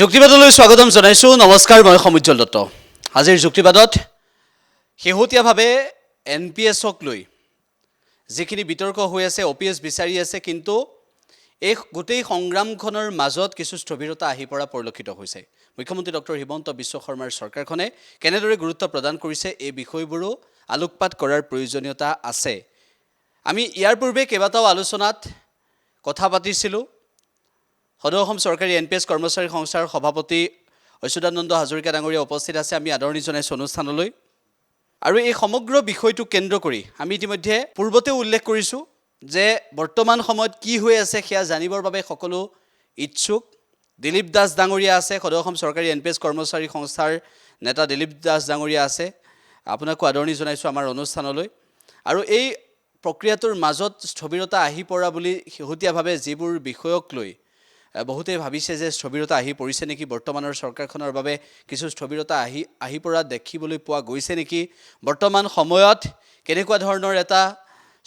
যুক্তিবাদলৈ স্বাগতম জনাইছোঁ। নমস্কাৰ, মই সমুজ্জ্বল দত্ত। আজিৰ যুক্তিবাদত শেহতীয়াভাৱে NPSক লৈ যিখিনি বিতৰ্ক হৈ আছে, OPS বিচাৰি আছে, কিন্তু এই গোটেই সংগ্ৰামখনৰ মাজত কিছু স্থবিৰতা আহি পৰা পৰিলক্ষিত হৈছে। মুখ্যমন্ত্ৰী ডক্টৰ হিমন্ত বিশ্ব শৰ্মাৰ চৰকাৰখনে কেনেদৰে গুৰুত্ব প্ৰদান কৰিছে, এই বিষয়বোৰো আলোকপাত কৰাৰ প্ৰয়োজনীয়তা আছে। আমি ইয়াৰ পূৰ্বে কেইবাটাও আলোচনাত কথা পাতিছিলোঁ। সদৌ অসম চৰকাৰী NPS কৰ্মচাৰী সংস্থাৰ সভাপতি অচ্যুতানন্দ হাজৰিকা ডাঙৰীয়া উপস্থিত আছে। আমি আদৰণি জনাইছোঁ অনুষ্ঠানলৈ। আৰু এই সমগ্ৰ বিষয়টো কেন্দ্ৰ কৰি আমি ইতিমধ্যে পূৰ্বতেও উল্লেখ কৰিছোঁ যে বৰ্তমান সময়ত কি হৈ আছে সেয়া জানিবৰ বাবে সকলো ইচ্ছুক। দিলীপ দাস ডাঙৰীয়া আছে, সদৌ অসম চৰকাৰী NPS কৰ্মচাৰী সংস্থাৰ নেতা দিলীপ দাস ডাঙৰীয়া আছে। আপোনাকো আদৰণি জনাইছোঁ আমাৰ অনুষ্ঠানলৈ। আৰু এই প্ৰক্ৰিয়াটোৰ মাজত স্থবিৰতা আহি পৰা বুলি শেহতীয়াভাৱে যিবোৰ বিষয়ক লৈ বহুতে ভাবিছে যে স্থবিৰতা আহি পৰিছে নেকি, বৰ্তমানৰ চৰকাৰখনৰ বাবে কিছু স্থবিৰতা আহি পৰা দেখিবলৈ পোৱা গৈছে নেকি, বৰ্তমান সময়ত কেনেকুৱা ধৰণৰ এটা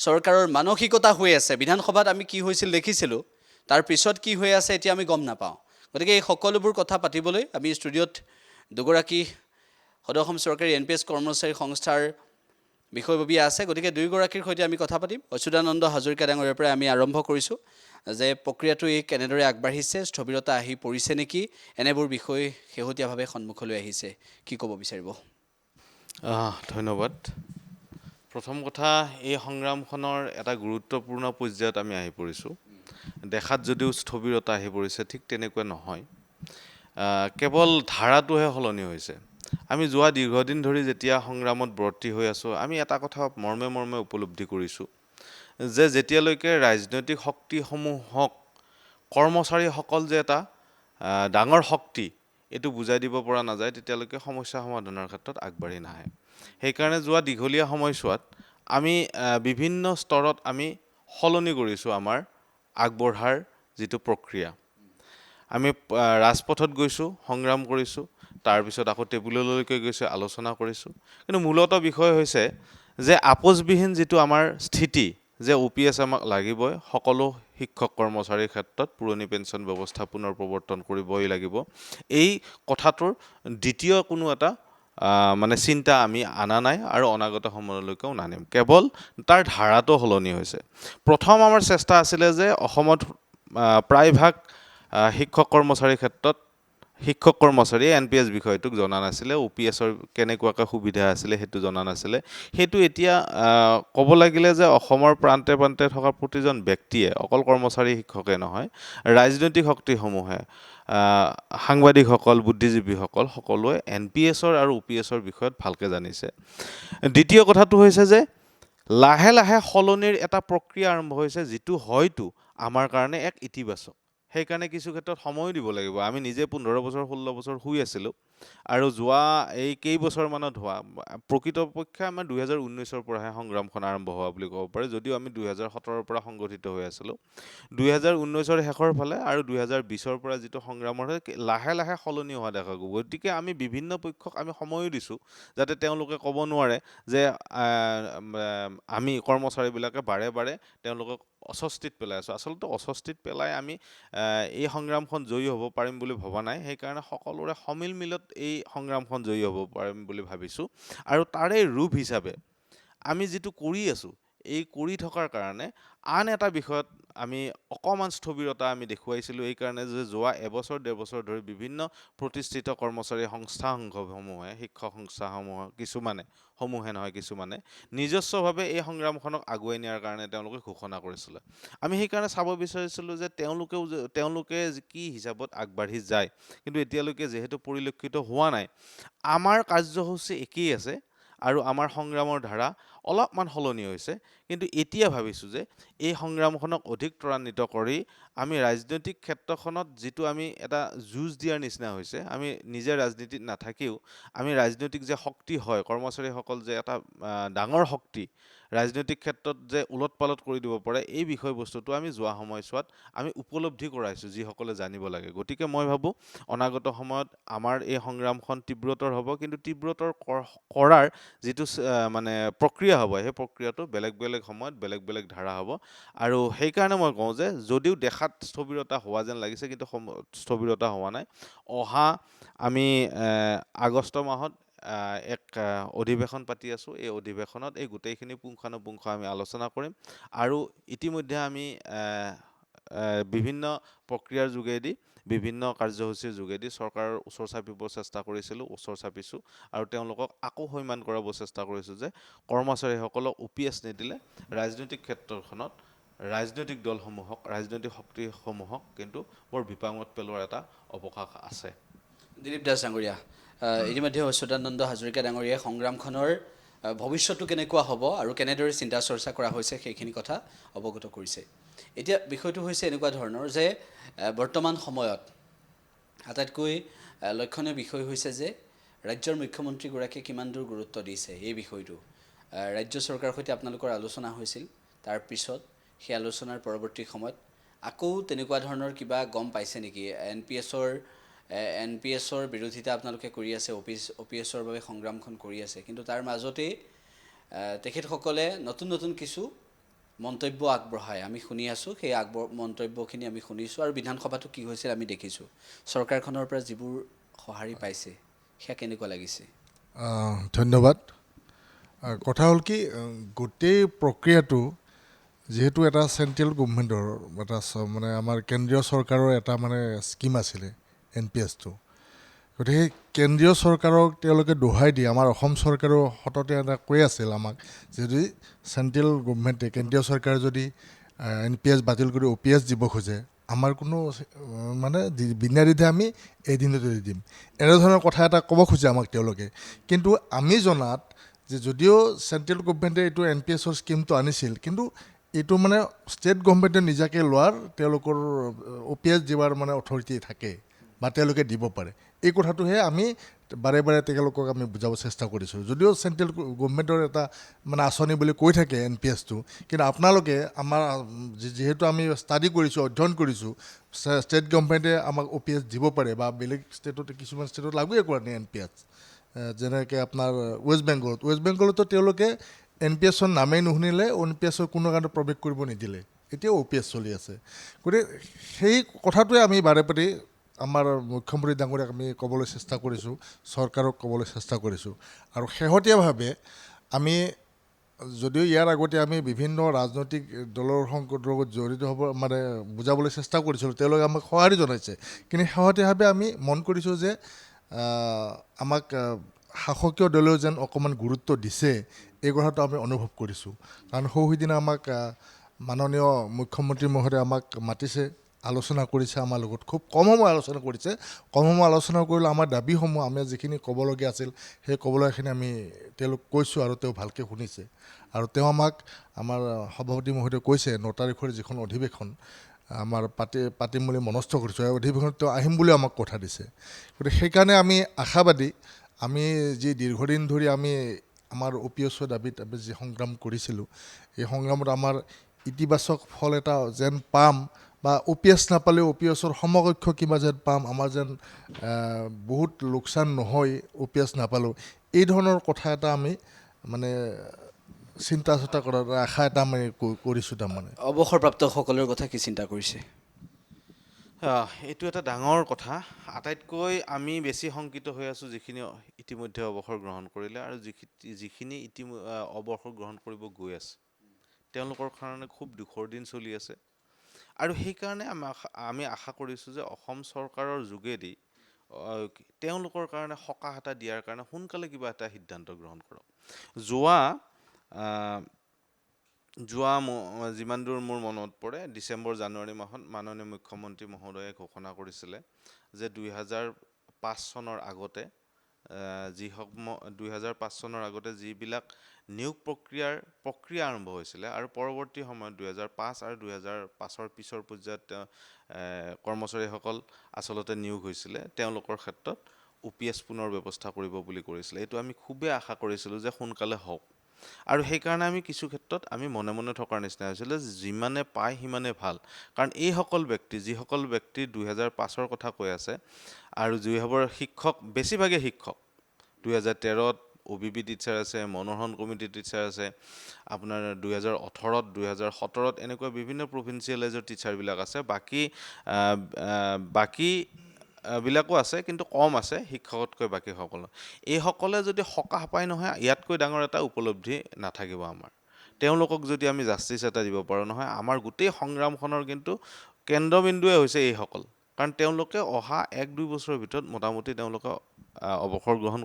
চৰকাৰৰ মানসিকতা হৈ আছে, বিধানসভাত আমি কি হৈছিল দেখিছিলোঁ, তাৰ পিছত কি হৈ আছে এতিয়া আমি গম নাপাওঁ। গতিকে এই সকলোবোৰ কথা পাতিবলৈ আমি ষ্টুডিঅ'ত দুগৰাকী সদৌ অসম চৰকাৰী NPS কৰ্মচাৰী সংস্থাৰ বিষয়ববীয়া আছে। গতিকে দুয়োগৰাকীৰ সৈতে আমি কথা পাতিম। অচ্যুতানন্দ হাজৰিকা ডাঙৰীয়াৰ পৰা আমি আৰম্ভ কৰিছোঁ যে প্ৰক্ৰিয়াটো এই কেনেদৰে আগবাঢ়িছে, স্থবিৰতা আহি পৰিছে নেকি, এনেবোৰ বিষয় শেহতীয়াভাৱে সন্মুখলৈ আহিছে। কি ক'ব বিচাৰিব? ধন্যবাদ। প্ৰথম কথা, এই সংগ্ৰামখনৰ এটা গুৰুত্বপূৰ্ণ পৰ্যায়ত আমি আহি পৰিছোঁ। দেখাত যদিও স্থবিৰতা আহি পৰিছে, ঠিক তেনেকুৱা নহয়। কেৱল ধাৰাটোহে সলনি হৈছে। আমি যোৱা দীৰ্ঘদিন ধৰি যেতিয়া সংগ্ৰামত ব্ৰতী হৈ আছোঁ, আমি এটা কথা মৰ্মে মৰ্মে উপলব্ধি কৰিছোঁ যে যেতিয়ালৈকে ৰাজনৈতিক শক্তিসমূহক কৰ্মচাৰীসকল যে এটা ডাঙৰ শক্তি এইটো বুজাই দিব পৰা নাযায়, তেতিয়ালৈকে সমস্যা সমাধানৰ ক্ষেত্ৰত আগবাঢ়ি নাহে। সেইকাৰণে যোৱা দীঘলীয়া সময়ছোৱাত আমি বিভিন্ন স্তৰত আমি সলনি কৰিছোঁ আমাৰ আগবঢ়াৰ যিটো প্ৰক্ৰিয়া। আমি ৰাজপথত গৈছোঁ, সংগ্ৰাম কৰিছোঁ, তাৰপিছত আকৌ টেবুললৈকে গৈছোঁ, আলোচনা কৰিছোঁ। কিন্তু মূলত বিষয় হৈছে যে আপোচবিহীন যিটো আমাৰ স্থিতি, যে OPS আমাক লাগিবই, সকলো শিক্ষক কৰ্মচাৰীৰ ক্ষেত্ৰত পুৰণি পেঞ্চন ব্যৱস্থা পুনৰ প্ৰৱৰ্তন কৰিবই লাগিব, এই কথাটোৰ দ্বিতীয় কোনো এটা চিন্তা আমি আনা নাই আৰু অনাগত সময়লৈকেও নানিম। কেৱল তাৰ ধাৰাটো সলনি হৈছে। প্ৰথম আমাৰ চেষ্টা আছিলে যে অসমত প্ৰায়ভাগ শিক্ষক কৰ্মচাৰীৰ ক্ষেত্ৰত শিক্ষক কৰ্মচাৰীয়ে NPS বিষয়টোক জনা নাছিলে, OPSৰ কেনেকুৱাকৈ সুবিধা আছিলে সেইটো জনা নাছিলে। সেইটো এতিয়া ক'ব লাগিলে যে অসমৰ প্ৰান্তে প্ৰান্তে থকা প্ৰতিজন ব্যক্তিয়ে, অকল কৰ্মচাৰী শিক্ষকে নহয়, ৰাজনৈতিক শক্তিসমূহে, সাংবাদিকসকল, বুদ্ধিজীৱীসকল সকলোৱে NPSৰ আৰু OPSৰ বিষয়ত ভালকৈ জানিছে। দ্বিতীয় কথাটো হৈছে যে লাহে লাহে সলনিৰ এটা প্ৰক্ৰিয়া আৰম্ভ হৈছে, যিটো হয়তো আমাৰ কাৰণে এক ইতিবাচক। সেইকাৰণে কিছু ক্ষেত্ৰত সময়ো দিব লাগিব। আমি নিজে 15 বছৰ 16 বছৰ শুই আছিলোঁ আৰু যোৱা এই কেইবছৰমানত হোৱা, প্ৰকৃতপক্ষে আমাৰ 2019ৰ পৰাহে সংগ্ৰামখন আৰম্ভ হোৱা বুলি ক'ব পাৰি, যদিও আমি 2017ৰ পৰা সংগঠিত হৈ আছিলোঁ। 2019ৰ শেষৰ ফালে আৰু 2020ৰ পৰা যিটো সংগ্ৰামৰ লাহে লাহে সলনি হোৱা দেখা গ'ল। গতিকে আমি বিভিন্ন পক্ষক আমি সময়ো দিছোঁ, যাতে তেওঁলোকে ক'ব নোৱাৰে যে আমি কৰ্মচাৰীবিলাকে বাৰে বাৰে তেওঁলোকক অস্বস্তিত পেলাই আছোঁ। আচলতে অস্বস্তিত পেলাই আমি এই সংগ্ৰামখন জয়ী হ'ব পাৰিম বুলি ভবা নাই। সেইকাৰণে সকলোৰে সমিল মিলত এই সংগ্ৰামখন জয়ী হ'ব পাৰিম বুলি ভাবিছোঁ। আৰু তাৰে ৰূপ হিচাপে আমি যিটো কৰি আছোঁ, এই কৰি থকাৰ কাৰণে আন এটা বিষয়ত আমি অকণমান স্থবিৰতা আমি দেখুৱাইছিলোঁ। এইকাৰণে যে যোৱা এবছৰ 1.5 বছৰ ধৰি বিভিন্ন প্ৰতিষ্ঠিত কৰ্মচাৰী সংস্থাসমূহে, শিক্ষক কিছুমানে নিজস্বভাৱে এই সংগ্ৰামখনক আগুৱাই নিয়াৰ কাৰণে তেওঁলোকে ঘোষণা কৰিছিলে। আমি সেইকাৰণে চাব বিচাৰিছিলোঁ যে তেওঁলোকে কি হিচাপত আগবাঢ়ি যায়। কিন্তু এতিয়ালৈকে যিহেতু পৰিলক্ষিত হোৱা নাই, আমাৰ কাৰ্যসূচী একেই আছে আৰু আমাৰ সংগ্ৰামৰ ধাৰা অলপমান সলনি হৈছে। কিন্তু এতিয়া ভাবিছোঁ যে এই সংগ্ৰামখনক অধিক ত্বৰান্বিত কৰি আমি ৰাজনৈতিক ক্ষেত্ৰখনত যিটো আমি এটা যুঁজ দিয়াৰ নিচিনা হৈছে, আমি নিজে ৰাজনীতিত নাথাকিও আমি ৰাজনৈতিক যে শক্তি হয়, কৰ্মচাৰীসকল যে এটা ডাঙৰ শক্তি, ৰাজনৈতিক ক্ষেত্ৰত যে ওলট পালট কৰি দিব পাৰে, এই বিষয়বস্তুটো আমি যোৱা সময়ছোৱাত আমি উপলব্ধি কৰাইছোঁ, যিসকলে জানিব লাগে। গতিকে মই ভাবোঁ অনাগত সময়ত আমাৰ এই সংগ্ৰামখন তীব্ৰতৰ হ'ব, কিন্তু তীব্ৰতৰ কৰাৰ যিটো প্ৰক্ৰিয়া হ'ব, সেই প্ৰক্ৰিয়াটো বেলেগ বেলেগ সময়ত বেলেগ বেলেগ ধাৰা হ'ব আৰু সেইকাৰণে মই কওঁ যে যদিও দেখাত স্থবিৰতা হোৱা যেন লাগিছে কিন্তু স্থবিৰতা হোৱা নাই অহা আমি আগষ্ট মাহত এক অধিৱেশন পাতি আছোঁ এই অধিৱেশনত এই গোটেইখিনি পুংখানুপুংখ আমি আলোচনা কৰিম আৰু ইতিমধ্যে আমি বিভিন্ন প্ৰক্ৰিয়াৰ যোগেদি বিভিন্ন কাৰ্যসূচীৰ যোগেদি চৰকাৰৰ ওচৰ চাপিব চেষ্টা কৰিছিলোঁ ওচৰ চাপিছোঁ আৰু তেওঁলোকক আকৌ সৈমান কৰাব চেষ্টা কৰিছোঁ যে কৰ্মচাৰীসকলক OPS নিদিলে ৰাজনৈতিক ক্ষেত্ৰখনত ৰাজনৈতিক দলসমূহক ৰাজনৈতিক শক্তিসমূহক কিন্তু বৰ বিপাঙত পেলোৱাৰ এটা অৱকাশ আছে দিলীপ দাস ডাঙৰীয়া ইতিমধ্যে অচ্যুতানন্দ হাজৰিকা ডাঙৰীয়াই সংগ্ৰামখনৰ ভৱিষ্যতটো কেনেকুৱা হ'ব আৰু কেনেদৰে চিন্তা চৰ্চা কৰা হৈছে সেইখিনি কথা অৱগত কৰিছে এতিয়া বিষয়টো হৈছে এনেকুৱা ধৰণৰ যে বৰ্তমান সময়ত আটাইতকৈ লক্ষণীয় বিষয় হৈছে যে ৰাজ্যৰ মুখ্যমন্ত্ৰীগৰাকীয়ে কিমান দূৰ গুৰুত্ব দিছে এই বিষয়টো ৰাজ্য চৰকাৰৰ সৈতে আপোনালোকৰ আলোচনা হৈছিল তাৰ পিছত সেই আলোচনাৰ পৰৱৰ্তী সময়ত আকৌ তেনেকুৱা ধৰণৰ কিবা গম পাইছে নেকি NPSৰ বিৰোধিতা আপোনালোকে কৰি আছে OPSৰ বাবে সংগ্ৰামখন কৰি আছে কিন্তু তাৰ মাজতেই তেখেতসকলে নতুন নতুন কিছু মন্তব্য আগবঢ়ায় আমি শুনি আছোঁ সেই মন্তব্যখিনি আমি শুনিছোঁ আৰু বিধানসভাটো কি হৈছিল আমি দেখিছোঁ চৰকাৰখনৰ পৰা যিবোৰ সঁহাৰি পাইছে সেয়া কেনেকুৱা লাগিছে ধন্যবাদ কথা হ'ল কি গোটেই প্ৰক্ৰিয়াটো যিহেতু এটা চেণ্ট্ৰেল গভৰ্ণমেণ্টৰ এটা মানে আমাৰ কেন্দ্ৰীয় চৰকাৰৰ এটা মানে স্কিম আছিলে NPSটো গতিকে কেন্দ্ৰীয় চৰকাৰক তেওঁলোকে দোহাই দিয়ে আমাৰ অসম চৰকাৰেও সততে এটা কৈ আছিল আমাক যদি চেণ্ট্ৰেল গভৰ্ণমেণ্টে কেন্দ্ৰীয় চৰকাৰে যদি NPS বাতিল কৰি OPS দিব খোজে আমাৰ কোনো মানে বিনা দ্বিধাই আমি এদিনতে দি দিম এনেধৰণৰ কথা এটা ক'ব খোজে আমাক তেওঁলোকে কিন্তু আমি জনাত যে যদিও চেণ্ট্ৰেল গভৰ্ণমেণ্টে এইটো NPSৰ স্কিমটো আনিছিল কিন্তু এইটো মানে ষ্টেট গভৰ্ণমেণ্টে নিজাকৈ লোৱাৰ তেওঁলোকৰ OPS দিয়াৰ মানে অথৰিটি থাকে বা তেওঁলোকে দিব পাৰে এই কথাটোহে আমি বাৰে বাৰে তেওঁলোকক আমি বুজাব চেষ্টা কৰিছোঁ যদিও চেণ্ট্ৰেল গভৰ্ণমেণ্টৰ এটা মানে আঁচনি বুলি কৈ থাকে NPSটো কিন্তু আপোনালোকে আমাৰ যিহেতু আমি ষ্টাডি কৰিছোঁ অধ্যয়ন কৰিছোঁ ষ্টেট গভৰ্ণমেণ্টে আমাক OPS দিব পাৰে বা বেলেগ ষ্টেটত কিছুমান ষ্টেটত লাগুৱে কৰা নাই NPS যেনেকৈ আপোনাৰ ৱেষ্ট বেংগলতো তেওঁলোকে NPSৰ নামেই নুশুনিলে NPSৰ কোনো কাৰণে প্ৰৱেশ কৰিব নিদিলে এতিয়াও OPS চলি আছে গতিকে সেই কথাটোৱে আমি বাৰে বাৰে আমাৰ মুখ্যমন্ত্ৰী ডাঙৰীয়াক আমি ক'বলৈ চেষ্টা কৰিছোঁ চৰকাৰক ক'বলৈ চেষ্টা কৰিছোঁ আৰু শেহতীয়াভাৱে আমি যদিও ইয়াৰ আগতে আমি বিভিন্ন ৰাজনৈতিক দলৰ লগত জড়িত হ'ব মানে বুজাবলৈ চেষ্টা কৰিছিলোঁ তেওঁলোকে আমাক সঁহাৰি জনাইছে কিন্তু শেহতীয়াভাৱে আমি মন কৰিছোঁ যে আমাক শাসকীয় দলেও যেন অকণমান গুৰুত্ব দিছে এই কথাটো আমি অনুভৱ কৰিছোঁ কাৰণ সেইদিনা আমাক মাননীয় মুখ্যমন্ত্ৰী মহোদয়ে আমাক মাতিছে আলোচনা কৰিছে আমাৰ লগত খুব কম সময় আলোচনা কৰিছে কম সময় আলোচনা কৰিলে আমাৰ দাবীসমূহ আমি যিখিনি ক'বলগীয়া আছিল সেই ক'বলগীয়াখিনি আমি তেওঁলোক কৈছোঁ আৰু তেওঁ ভালকৈ শুনিছে আৰু তেওঁ আমাক আমাৰ সভাপতি মহোদয়ে কৈছে 9 তাৰিখৰ যিখন অধিৱেশন আমাৰ পাতিম বুলি মনস্থ কৰিছোঁ এই অধিৱেশনত তেওঁ আহিম বুলি আমাক কথা দিছে গতিকে সেইকাৰণে আমি আশাবাদী আমি যি দীৰ্ঘদিন ধৰি আমি আমাৰ OPSৰ দাবীত আমি যি সংগ্ৰাম কৰিছিলোঁ এই সংগ্ৰামত আমাৰ ইতিবাচক ফল এটা যেন পাম বা OPS নাপালেও OPSৰ সমকক্ষ কিবা যেন পাম আমাৰ যেন বহুত লোকচান নহয় OPS নাপালেও এই ধৰণৰ কথা এটা আমি মানে চিন্তা কৰাৰ আশা এটা আমি কৰিছোঁ তাৰমানে অৱসৰপ্ৰাপ্তসকলৰ কথা কি চিন্তা কৰিছে এইটো এটা ডাঙৰ কথা আটাইতকৈ আমি বেছি শংকিত হৈ আছোঁ যিখিনি ইতিমধ্যে অৱসৰ গ্ৰহণ কৰিলে আৰু যিখিনি অৱসৰ গ্ৰহণ কৰিব গৈ আছে তেওঁলোকৰ কাৰণে খুব দুখৰ দিন চলি আছে আৰু সেইকাৰণে আমি আশা কৰিছোঁ যে অসম চৰকাৰৰ যোগেদি তেওঁলোকৰ কাৰণে সকাহ এটা দিয়াৰ কাৰণে সোনকালে কিবা এটা সিদ্ধান্ত গ্ৰহণ কৰক যোৱা যিমান দূৰ মোৰ মনত পৰে ডিচেম্বৰ জানুৱাৰী মাহত মাননীয় মুখ্যমন্ত্ৰী মহোদয়ে ঘোষণা কৰিছিলে যে 2005 চনৰ আগতে 2005 চনৰ আগতে যিবিলাক নিয়োগ প্ৰক্ৰিয়া আৰম্ভ হৈছিলে আৰু পৰৱৰ্তী সময়ত 2005 আৰু 2005ৰ পিছৰ পৰ্যায়ত কৰ্মচাৰীসকল আচলতে নিয়োগ হৈছিলে তেওঁলোকৰ ক্ষেত্ৰত OPS পুনৰ ব্যৱস্থা কৰিব বুলি কৰিছিলে এইটো আমি খুবেই আশা কৰিছিলোঁ যে সোনকালে হওক আৰু সেইকাৰণে আমি কিছু ক্ষেত্ৰত আমি মনে মনে থকাৰ নিচিনা হৈছিলে যিমানে পায় সিমানে ভাল কাৰণ যিসকল ব্যক্তি 2005ৰ কথা কৈ আছে আৰু যিসকল শিক্ষক বেছিভাগে শিক্ষক 2013ত OBB টিচাৰ আছে, মনোহৰণ কমিটি টিচাৰ আছে, আপোনাৰ 2018ত 2017ত এনেকুৱা বিভিন্ন প্ৰভিঞ্চিয়েলাইজৰ টিচাৰবিলাক আছে। বাকী বিলাকো আছে, কিন্তু কম আছে শিক্ষকতকৈ বাকীসকল। এইসকলে যদি সকাহ পায় নহয়, ইয়াতকৈ ডাঙৰ এটা উপলব্ধি নাথাকিব আমাৰ। তেওঁলোকক যদি আমি জাষ্টিছ এটা দিব পাৰোঁ নহয়, আমাৰ গোটেই সংগ্ৰামখনৰ কিন্তু কেন্দ্ৰবিন্দুৱে হৈছে এইসকল। কাৰণ তেওঁলোকে অহা 1-2 বছৰৰ ভিতৰত মোটামুটি তেওঁলোকে অৱসৰ গ্ৰহণ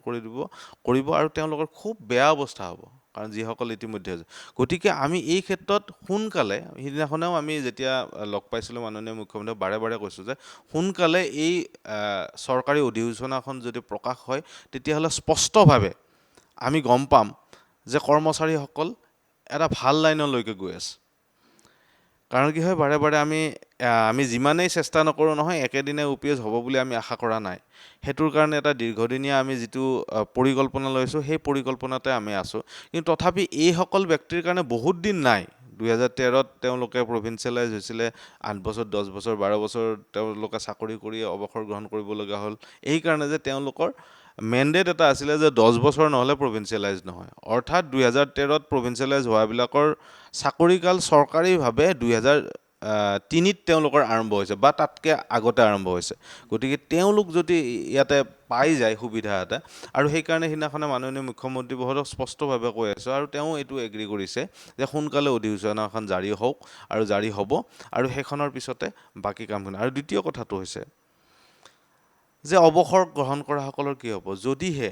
কৰিব আৰু তেওঁলোকৰ খুব বেয়া অৱস্থা হ'ব, কাৰণ যিসকল ইতিমধ্যে আছে। গতিকে আমি এই ক্ষেত্ৰত সোনকালে, সিদিনাখনেও আমি যেতিয়া লগ পাইছিলোঁ মাননীয় মুখ্যমন্ত্ৰীক বাৰে বাৰে কৈছোঁ যে সোনকালে এই চৰকাৰী অধিসূচনাখন যদি প্ৰকাশ হয়, তেতিয়াহ'লে স্পষ্টভাৱে আমি গম পাম যে কৰ্মচাৰীসকল এটা ভাল লাইনলৈকে গৈ আছে। কাৰণ কি হয়, বাৰে বাৰে আমি যিমানেই চেষ্টা নকৰোঁ নহয়, একেদিনে OPS হ'ব বুলি আমি আশা কৰা নাই। সেইটোৰ কাৰণে এটা দীৰ্ঘদিনীয়া আমি যিটো পৰিকল্পনা লৈছোঁ, সেই পৰিকল্পনাতে আমি আছোঁ। কিন্তু তথাপি এইসকল ব্যক্তিৰ কাৰণে বহুত দিন নাই। 2013ত তেওঁলোকে প্ৰভিঞ্চিয়েলাইজ হৈছিলে, 8 বছৰ, 10 বছৰ, 12 বছৰ তেওঁলোকে চাকৰি কৰি অৱসৰ গ্ৰহণ কৰিবলগা হ'ল। এইকাৰণে যে তেওঁলোকৰ মেণ্ডেট এটা আছিলে যে 10 বছৰ নহ'লে প্ৰভিঞ্চিয়েলাইজ নহয়। অৰ্থাৎ 2013ত প্ৰভিঞ্চিয়েলাইজ হোৱাবিলাকৰ চাকৰিকাল চৰকাৰীভাৱে 2003ত তেওঁলোকৰ আৰম্ভ হৈছে বা তাতকৈ আগতে আৰম্ভ হৈছে। গতিকে তেওঁলোক যদি ইয়াতে পাই যায় সুবিধা এটা, আৰু সেইকাৰণে সিদিনাখনে মাননীয় মুখ্যমন্ত্ৰী মহোদয়ক স্পষ্টভাৱে কৈ আছোঁ, আৰু তেওঁ এইটো এগ্ৰী কৰিছে যে সোনকালে অধিসূচনাখন জাৰি হওক আৰু জাৰি হ'ব, আৰু সেইখনৰ পিছতে বাকী কামখিনি। আৰু দ্বিতীয় কথাটো হৈছে যে অৱসৰ গ্ৰহণ কৰাসকলৰ কি হ'ব? যদিহে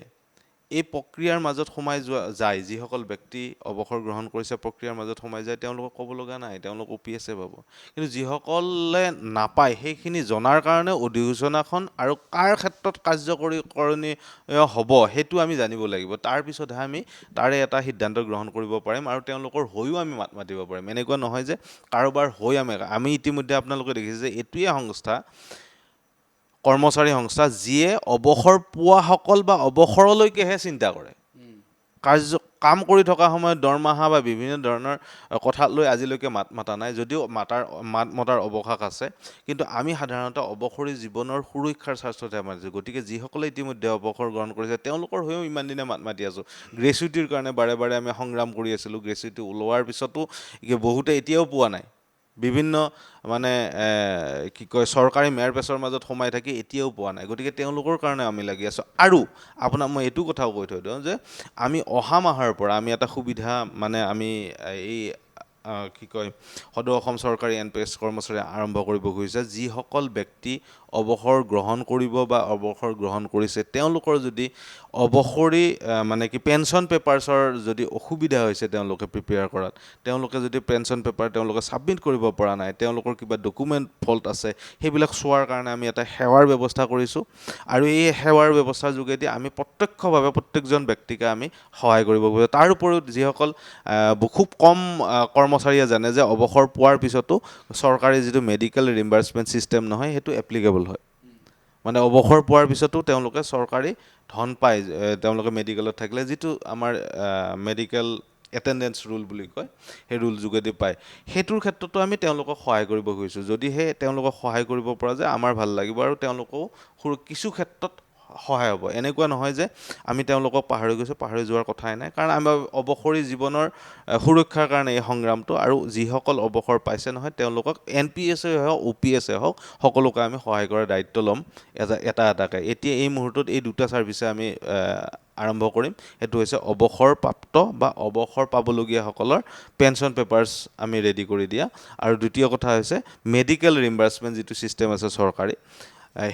এই প্ৰক্ৰিয়াৰ মাজত সোমাই যায়, যিসকল ব্যক্তি অৱসৰ গ্ৰহণ কৰিছে প্ৰক্ৰিয়াৰ মাজত সোমাই যায়, তেওঁলোকক ক'ব লগা নাই, তেওঁলোক OPS পাব। কিন্তু যিসকলে নাপায়, সেইখিনি জনাৰ কাৰণে অধিসূচনাখন আৰু কাৰ ক্ষেত্ৰত কাৰ্যকৰীকৰণীয় হ'ব সেইটো আমি জানিব লাগিব। তাৰপিছতহে আমি তাৰে এটা সিদ্ধান্ত গ্ৰহণ কৰিব পাৰিম, আৰু তেওঁলোকৰ হৈও আমি মাত মাতিব পাৰিম। এনেকুৱা নহয় যে কাৰোবাৰ হৈ আমি ইতিমধ্যে আপোনালোকে দেখিছে যে এইটোৱে সংস্থা, কৰ্মচাৰী সংস্থা, যিয়ে অৱসৰ পোৱাসকল বা অৱসৰলৈকেহে চিন্তা কৰে। কাম কৰি থকা সময়ত দৰমহা বা বিভিন্ন ধৰণৰ কথা লৈ আজিলৈকে মাত মাতা নাই, যদিও মাত মতাৰ অৱকাশ আছে। কিন্তু আমি সাধাৰণতে অৱসৰী জীৱনৰ সুৰক্ষাৰ স্বাৰ্থতে মাতিছোঁ। গতিকে যিসকলে ইতিমধ্যে অৱসৰ গ্ৰহণ কৰিছে তেওঁলোকৰ হৈও ইমান দিনে মাত মাতি আছোঁ। গ্ৰেচুইটিৰ কাৰণে বাৰে বাৰে আমি সংগ্ৰাম কৰি আছিলোঁ। গ্ৰেচুইটি ওলোৱাৰ পিছতো বহুতে এতিয়াও পোৱা নাই। বিভিন্ন কি কয়, চৰকাৰী মেৰ পেছৰ মাজত সোমাই থাকি এতিয়াও পোৱা নাই। গতিকে তেওঁলোকৰ কাৰণে আমি লাগি আছোঁ। আৰু আপোনাক মই এইটো কথাও কৈ থৈ দিওঁ যে আমি অহা মাহৰ পৰা আমি এটা সুবিধা আমি এই কি কয়, সদৌ অসম চৰকাৰী NPS কৰ্মচাৰী আৰম্ভ কৰিব খুজিছে। যিসকল ব্যক্তি অৱসৰ গ্ৰহণ কৰিব বা অৱসৰ গ্ৰহণ কৰিছে, তেওঁলোকৰ যদি অৱসৰী পেঞ্চন পেপাৰ্ছৰ যদি অসুবিধা হৈছে তেওঁলোকে প্ৰিপেয়াৰ কৰাত, তেওঁলোকে যদি পেঞ্চন পেপাৰ তেওঁলোকে ছাবমিট কৰিব পৰা নাই, তেওঁলোকৰ কিবা ডকুমেণ্ট ফল্ট আছে, সেইবিলাক চোৱাৰ কাৰণে আমি এটা সেৱাৰ ব্যৱস্থা কৰিছোঁ। আৰু এই সেৱাৰ ব্যৱস্থাৰ যোগেদি আমি প্ৰত্যক্ষভাৱে প্ৰত্যেকজন ব্যক্তিকে আমি সহায় কৰিব খুজিছোঁ। তাৰ উপৰিও যিসকল খুব কম কৰ্মচাৰীয়ে জানে যে অৱসৰ পোৱাৰ পিছতো চৰকাৰী যিটো মেডিকেল ৰিম্বাৰ্চমেণ্ট ছিষ্টেম নহয়, সেইটো এপ্লিকেবল হয়। অৱসৰ পোৱাৰ পিছতো তেওঁলোকে চৰকাৰী ধন পায়, তেওঁলোকে মেডিকেলত থাকিলে, যিটো আমাৰ মেডিকেল এটেণ্ডেঞ্চ ৰুল বুলি কয়, সেই ৰুল যোগেদি পায়। সেইটোৰ ক্ষেত্ৰতো আমি তেওঁলোকক সহায় কৰিব খুজিছোঁ। যদিহে তেওঁলোকক সহায় কৰিব পৰা যায়, আমাৰ ভাল লাগিব, আৰু তেওঁলোকেও কিছু ক্ষেত্ৰত সহায় হ'ব। এনেকুৱা নহয় যে আমি তেওঁলোকক পাহৰি গৈছোঁ, পাহৰি যোৱাৰ কথাই নাই। কাৰণ আমি অৱসৰী জীৱনৰ সুৰক্ষাৰ কাৰণে এই সংগ্ৰামটো, আৰু যিসকল অৱসৰ পাইছে নহয় তেওঁলোকক NPS হওক OPS হওক সকলোকে আমি সহায় কৰাৰ দায়িত্ব ল'ম এটাকৈ। এতিয়া এই মুহূৰ্তত এই দুটা ছাৰ্ভিচে আমি আৰম্ভ কৰিম। সেইটো হৈছে অৱসৰপ্ৰাপ্ত বা অৱসৰ পাবলগীয়াসকলৰ পেঞ্চন পেপাৰ্ছ আমি ৰেডি কৰি দিয়া, আৰু দ্বিতীয় কথা হৈছে মেডিকেল ৰিম্বাৰ্চমেণ্ট যিটো ছিষ্টেম আছে চৰকাৰী,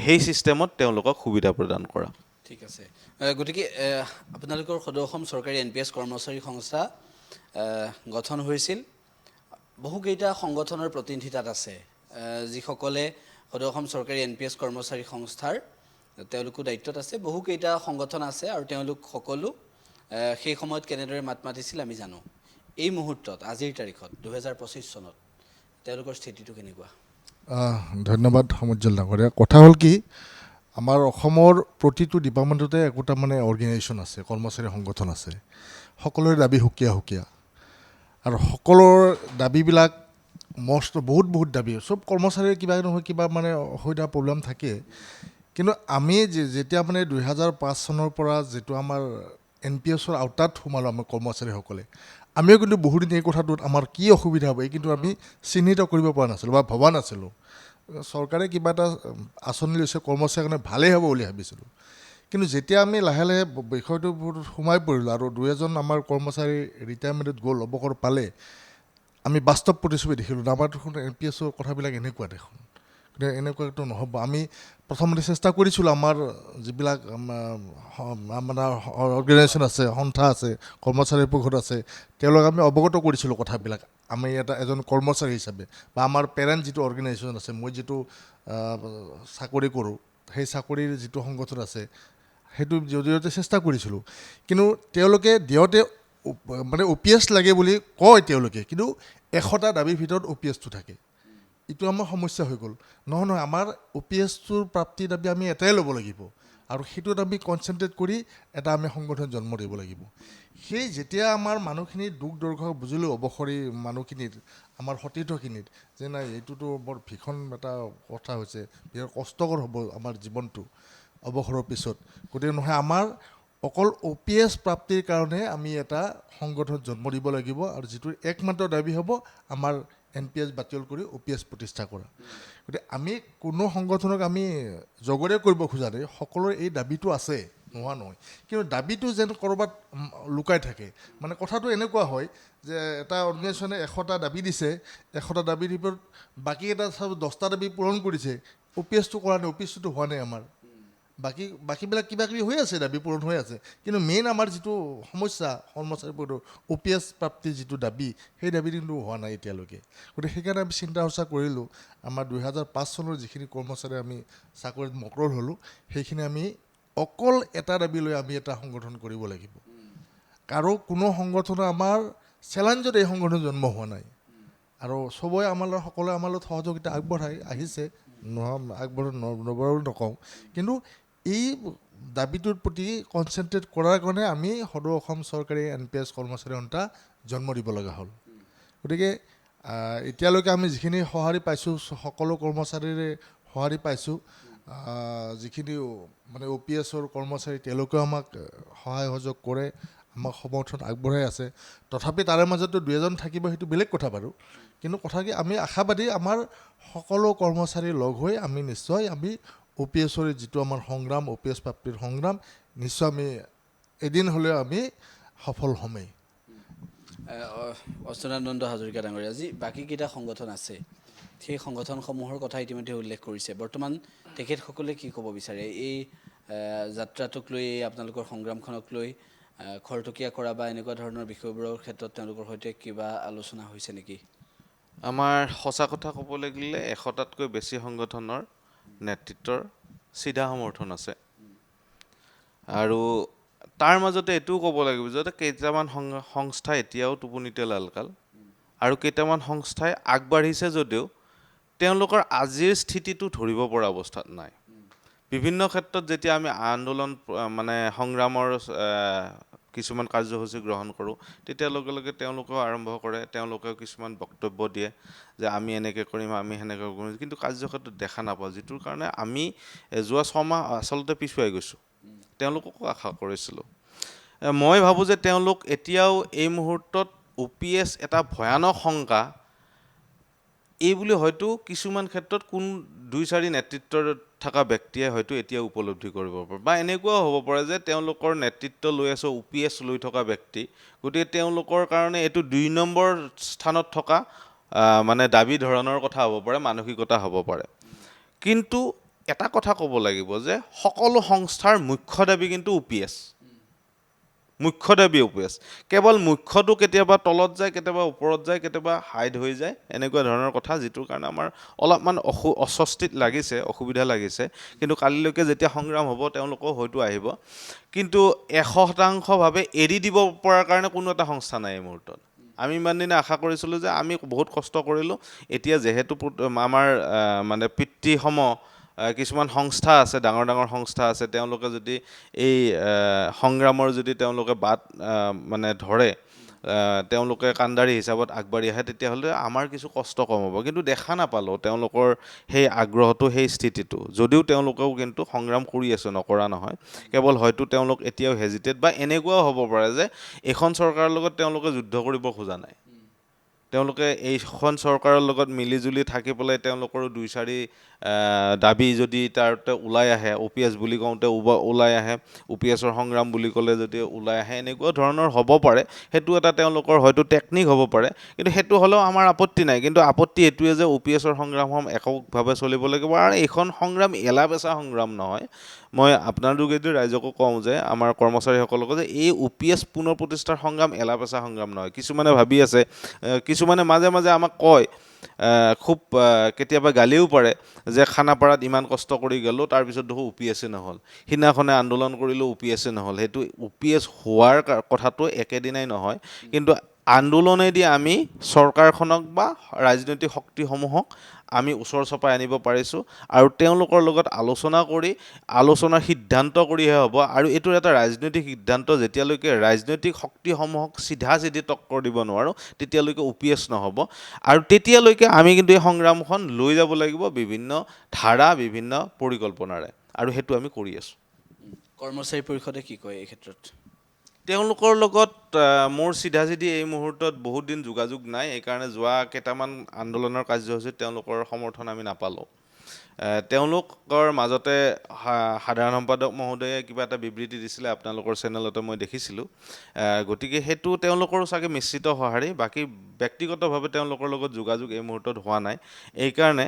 সেই ছিষ্টেমত তেওঁলোকক সুবিধা প্ৰদান কৰা। ঠিক আছে। গতিকে আপোনালোকৰ সদৌ অসম চৰকাৰী NPS কৰ্মচাৰী সংস্থা গঠন হৈছিল। বহুকেইটা সংগঠনৰ প্ৰতিনিধি তাত আছে, যিসকলে সদৌ অসম চৰকাৰী NPS কৰ্মচাৰী সংস্থাৰ তেওঁলোকো দায়িত্বত আছে। বহুকেইটা সংগঠন আছে, আৰু তেওঁলোক সকলো সেই সময়ত কেনেদৰে মাত মাতিছিল আমি জানো। এই মুহূৰ্তত, আজিৰ তাৰিখত 2025 চনত তেওঁলোকৰ স্থিতিটো কেনেকুৱা? ধন্যবাদ সমুজ্জ্বল ডাঙৰীয়া। কথা হ'ল কি, আমাৰ অসমৰ প্ৰতিটো ডিপাৰ্টমেণ্টতে একোটা অৰ্গেনাইজেশ্যন আছে, কৰ্মচাৰী সংগঠন আছে। সকলোৰে দাবী সুকীয়া সুকীয়া, আৰু সকলোৰ দাবীবিলাক বহুত দাবী। চব কৰ্মচাৰীৰ কিবা নহয় কিবা অসুবিধা প্ৰব্লেম থাকে। কিন্তু আমি যেতিয়া 2005 চনৰ পৰা যিটো আমাৰ NPSৰ আওতাত সোমালোঁ আমাৰ কৰ্মচাৰীসকলে। আমিও কিন্তু বহুদিন এই কথাটোত আমাৰ কি অসুবিধা হ'ব এই কিন্তু আমি চিহ্নিত কৰিব পৰা নাছিলোঁ বা ভবা নাছিলোঁ। চৰকাৰে কিবা এটা আঁচনি লৈছে কৰ্মচাৰীৰ কাৰণে ভালেই হ'ব বুলি ভাবিছিলোঁ। কিন্তু যেতিয়া আমি লাহে লাহে বিষয়টোৰ সোমাই পৰিলোঁ আৰু 2-এজন আমাৰ কৰ্মচাৰী ৰিটায়াৰমেণ্টত গ'ল, অৱসৰ পালে, আমি বাস্তৱ প্ৰতিচ্ছবি দেখিলোঁ। আমাৰ দেখোন NPSৰ কথাবিলাক এনেকুৱা দেখোন, গতিকে এনেকুৱাটো নহ'ব। আমি প্ৰথমতে চেষ্টা কৰিছিলোঁ আমাৰ যিবিলাক আমাৰ অৰ্গেনাইজেশ্যন আছে, সন্থা আছে, কৰ্মচাৰীৰ পক্ষত আছে, তেওঁলোকক আমি অৱগত কৰিছিলোঁ কথাবিলাক। আমি এজন কৰ্মচাৰী হিচাপে বা আমাৰ পেৰেণ্ট যিটো অৰ্গেনাইজেশ্যন আছে, মই যিটো চাকৰি কৰোঁ, সেই চাকৰিৰ যিটো সংগঠন আছে, সেইটো জৰিয়তে চেষ্টা কৰিছিলোঁ। কিন্তু তেওঁলোকে দিওঁতে মানে OPS লাগে বুলি কয় তেওঁলোকে, কিন্তু 100টা দাবীৰ ভিতৰত OPSটো থাকে। এইটো আমাৰ সমস্যা হৈ গ'ল। নহয়, আমাৰ OPSটোৰ প্ৰাপ্তিৰ দাবী আমি এটাই ল'ব লাগিব আৰু সেইটোত আমি কনচেনট্ৰেট কৰি এটা আমি সংগঠন জন্ম দিব লাগিব। সেই যেতিয়া আমাৰ মানুহখিনিৰ দুখ দুৰ্গত বুজিলোঁ, অৱসৰী মানুহখিনিৰ, আমাৰ সতীৰ্থখিনিৰ, যে নাই এইটোতো বৰ ভীষণ এটা কথা হৈছে, বিৰাট কষ্টকৰ হ'ব আমাৰ জীৱনটো অৱসৰৰ পিছত। গতিকে নহয়, আমাৰ অকল OPS প্ৰাপ্তিৰ কাৰণে আমি এটা সংগঠন জন্ম দিব লাগিব আৰু যিটো একমাত্ৰ দাবী হ'ব আমাৰ NPS বাতিল কৰি OPS প্ৰতিষ্ঠা কৰা। গতিকে আমি কোনো সংগঠনক আমি জগৰে কৰিব খোজা নাই, সকলোৰে এই দাবীটো আছে, নোহোৱা নহয়। কিন্তু দাবীটো যেন ক'ৰবাত লুকাই থাকে। মানে কথাটো এনেকুৱা হয় যে এটা অৰ্গেনাইজেশ্যনে 100টা দাবী দিছে, 100টা দাবীৰ ভিতৰত বাকীকেইটা 10টা দাবী পূৰণ কৰিছে, OPSটো কৰা নাই, OPSটো হোৱা নাই আমাৰ। বাকীবিলাক কিবা কিবি হৈ আছে, দাবী পূৰণ হৈ আছে, কিন্তু মেইন আমাৰ যিটো সমস্যা কৰ্মচাৰীৰ পদৰ OPS প্ৰাপ্তিৰ যিটো দাবী, সেই দাবী কিন্তু হোৱা নাই এতিয়ালৈকে। গতিকে সেইকাৰণে আমি চিন্তা চৰ্চা কৰিলোঁ, আমাৰ 2005 চনৰ যিখিনি কৰ্মচাৰী আমি চাকৰিত মকৰল হ'লোঁ, সেইখিনি আমি অকল এটা দাবী লৈ আমি এটা সংগঠন কৰিব লাগিব। আৰু কোনো সংগঠনে আমাৰ চেলেঞ্জত এই সংগঠন জন্ম হোৱা নাই আৰু চবৰে সকলোৱে আমাৰ লগত সহযোগিতা আগবঢ়াই আহিছে, নবঢ়াও নকওঁ। কিন্তু এই দাবীটোৰ প্ৰতি কনচেনট্ৰেট কৰাৰ কাৰণে আমি সদৌ অসম চৰকাৰী NPS কৰ্মচাৰী সন্থা জন্ম দিব লগা হ'ল। গতিকে এতিয়ালৈকে আমি যিখিনি সঁহাৰি পাইছোঁ, সকলো কৰ্মচাৰীৰে সঁহাৰি পাইছোঁ। যিখিনি মানে OPSৰ কৰ্মচাৰী, তেওঁলোকেও আমাক সহায় সহযোগ কৰে, আমাক সমৰ্থন আগবঢ়াই আছে। তথাপি তাৰে মাজতো 2-এজন থাকিব, সেইটো বেলেগ কথা বাৰু। কিন্তু কথা কি, আমি আশাবাদী আমাৰ সকলো কৰ্মচাৰী লগ হৈ আমি নিশ্চয় OPSৰ যিটো আমাৰ সংগ্ৰাম, OPS প্ৰাপ্তিৰ সংগ্ৰাম, নিশ্চয় আমি এদিন হ'লেও আমি সফল হ'মেই। অচ্যুতানন্দ হাজৰিকা ডাঙৰীয়া, যি বাকীকেইটা সংগঠন আছে, সেই সংগঠনসমূহৰ কথা ইতিমধ্যে উল্লেখ কৰিছে। বৰ্তমান তেখেতসকলে কি ক'ব বিচাৰে এই যাত্ৰাটোক লৈ, আপোনালোকৰ সংগ্ৰামখনক লৈ, খৰতকীয়া কৰা বা এনেকুৱা ধৰণৰ বিষয়বোৰৰ ক্ষেত্ৰত তেওঁলোকৰ সৈতে কিবা আলোচনা হৈছে নেকি? আমাৰ সঁচা কথা ক'বলৈ গ'লে 100টাতকৈ বেছি সংগঠনৰ নেতৃত্বৰ চিধা সমৰ্থন আছে। আৰু তাৰ মাজতে এইটোও ক'ব লাগিব যে কেইটামান সংস্থা এতিয়াও টোপনিতে লালকাল, আৰু কেইটামান সংস্থাই আগবাঢ়িছে যদিও তেওঁলোকৰ আজিৰ স্থিতিটো ধৰিব পৰা অৱস্থাত নাই। বিভিন্ন ক্ষেত্ৰত যেতিয়া আমি আন্দোলন মানে সংগ্ৰামৰ কিছুমান কাৰ্যসূচী গ্ৰহণ কৰোঁ, তেতিয়া লগে লগে তেওঁলোকেও আৰম্ভ কৰে, তেওঁলোকেও কিছুমান বক্তব্য দিয়ে যে আমি এনেকৈ কৰিম, আমি সেনেকৈ কৰিম, কিন্তু কাৰ্যক্ষেত্ৰত দেখা নাপাওঁ, যিটোৰ কাৰণে আমি যোৱা 6 মাহ আচলতে পিছুৱাই গৈছোঁ। তেওঁলোককো আশা কৰিছিলোঁ। মই ভাবোঁ যে তেওঁলোক এতিয়াও এই মুহূৰ্তত OPS এটা ভয়ানক শংকা, এই বুলি হয়তো কিছুমান ক্ষেত্ৰত 2-4 নেতৃত্বৰ থকা ব্যক্তিয়ে হয়তো এতিয়া উপলব্ধি কৰিব পাৰে, বা এনেকুৱাও হ'ব পাৰে যে তেওঁলোকৰ নেতৃত্ব লৈ আছে OPS লৈ থকা ব্যক্তি, গতিকে তেওঁলোকৰ কাৰণে এইটো 2 নম্বৰ স্থানত থকা মানে দাবী ধৰণৰ কথা হ'ব পাৰে, মানসিকতা হ'ব পাৰে। কিন্তু এটা কথা ক'ব লাগিব যে সকলো সংস্থাৰ মুখ্য দাবী কিন্তু OPS, মুখ্য দাবী OPS। কেৱল মুখ্যটো কেতিয়াবা তলত যায়, কেতিয়াবা ওপৰত যায়, কেতিয়াবা হাইড হৈ যায়, এনেকুৱা ধৰণৰ কথা, যিটোৰ কাৰণে আমাৰ অলপমান অস্বস্তিত লাগিছে, অসুবিধা লাগিছে। কিন্তু কালিলৈকে যেতিয়া সংগ্ৰাম হ'ব, তেওঁলোকেও হয়তো আহিব। কিন্তু 100% এৰি দিব পৰাৰ কাৰণে কোনো এটা সংস্থা নাই এই মুহূৰ্তত। আমি ইমান দিনে আশা কৰিছিলোঁ যে আমি বহুত কষ্ট কৰিলোঁ, এতিয়া যিহেতু আমাৰ মানে পিতৃসম কিছুমান সংস্থা আছে, ডাঙৰ ডাঙৰ সংস্থা আছে, তেওঁলোকে যদি এই সংগ্ৰামৰ যদি তেওঁলোকে বাট মানে ধৰে, তেওঁলোকে কাণ্ডাৰী হিচাপত আগবাঢ়ি আহে তেতিয়াহ'লে আমাৰ কিছু কষ্ট কম হ'ব কিন্তু দেখা নাপালোঁ তেওঁলোকৰ সেই আগ্ৰহটো সেই স্থিতিটো যদিও তেওঁলোকেও কিন্তু সংগ্ৰাম কৰি আছে নকৰা নহয় কেৱল হয়তো তেওঁলোক এতিয়াও হেজিটেট বা এনেকুৱাও হ'ব পাৰে যে এইখন চৰকাৰৰ লগত তেওঁলোকে যুদ্ধ কৰিব খোজা নাই তেওঁলোকে এইখন চৰকাৰৰ লগত মিলিজুলি থাকি পেলাই তেওঁলোকৰো 2-4 দাবী যদি তাৰতে ওলাই আহে OPS বুলি কওঁতে ওলাই আহে OPSৰ সংগ্ৰাম বুলি ক'লে যদি ওলাই আহে এনেকুৱা ধৰণৰ হ'ব পাৰে সেইটো এটা তেওঁলোকৰ হয়তো টেকনিক হ'ব পাৰে কিন্তু সেইটো হ'লেও আমাৰ আপত্তি নাই কিন্তু আপত্তি এইটোৱে যে OPSৰ সংগ্ৰামসমূহ এককভাৱে চলিব লাগিব আৰু এইখন সংগ্ৰাম এলা-পেচা সংগ্ৰাম নহয় মই আপোনাৰ যোগেদি ৰাইজকো কওঁ যে আমাৰ কৰ্মচাৰীসকলকো যে এই OPS পুনৰ প্ৰতিষ্ঠাৰ সংগ্ৰাম এলা-পেচা সংগ্ৰাম নহয় কিছুমানে ভাবি আছে কিছুমানে মাজে মাজে আমাক কয় খুব কেতিয়াবা গালিও পাৰে যে খানাপাৰাত ইমান কষ্ট কৰি গ'লোঁ তাৰপিছত দেখোঁ OPS নহ'ল সিদিনাখনে আন্দোলন কৰিলোঁ OPS নহ'ল সেইটো OPS হোৱাৰ কথাটো একেদিনাই নহয় কিন্তু আন্দোলনেদি আমি চৰকাৰখনক বা ৰাজনৈতিক শক্তিসমূহক আমি ওচৰ চপাই আনিব পাৰিছোঁ আৰু তেওঁলোকৰ লগত আলোচনা কৰি আলোচনাৰ সিদ্ধান্ত কৰিহে হ'ব আৰু এইটোৰ এটা ৰাজনৈতিক সিদ্ধান্ত যেতিয়ালৈকে ৰাজনৈতিক শক্তিসমূহক চিধা-চিধি টক্কৰ দিব নোৱাৰোঁ তেতিয়ালৈকে OPS নহ'ব আৰু তেতিয়ালৈকে আমি কিন্তু এই সংগ্ৰামখন লৈ যাব লাগিব বিভিন্ন ধাৰা বিভিন্ন পৰিকল্পনাৰে আৰু সেইটো আমি কৰি আছোঁ কৰ্মচাৰী পৰিষদে কি কয় এই ক্ষেত্ৰত তেওঁলোকৰ লগত মোৰ চিধা-চিধি এই মুহূৰ্তত বহুত দিন যোগাযোগ নাই এইকাৰণে যোৱা কেইটামান আন্দোলনৰ কাৰ্যসূচীত তেওঁলোকৰ সমৰ্থন আমি নাপালোঁ তেওঁলোকৰ মাজতে সাধাৰণ সম্পাদক মহোদয়ে কিবা এটা বিবৃতি দিছিলে আপোনালোকৰ চেনেলতে মই দেখিছিলোঁ গতিকে সেইটো তেওঁলোকৰো চাগে মিশ্ৰিত সঁহাৰি বাকী ব্যক্তিগতভাৱে তেওঁলোকৰ লগত যোগাযোগ এই মুহূৰ্তত হোৱা নাই এইকাৰণে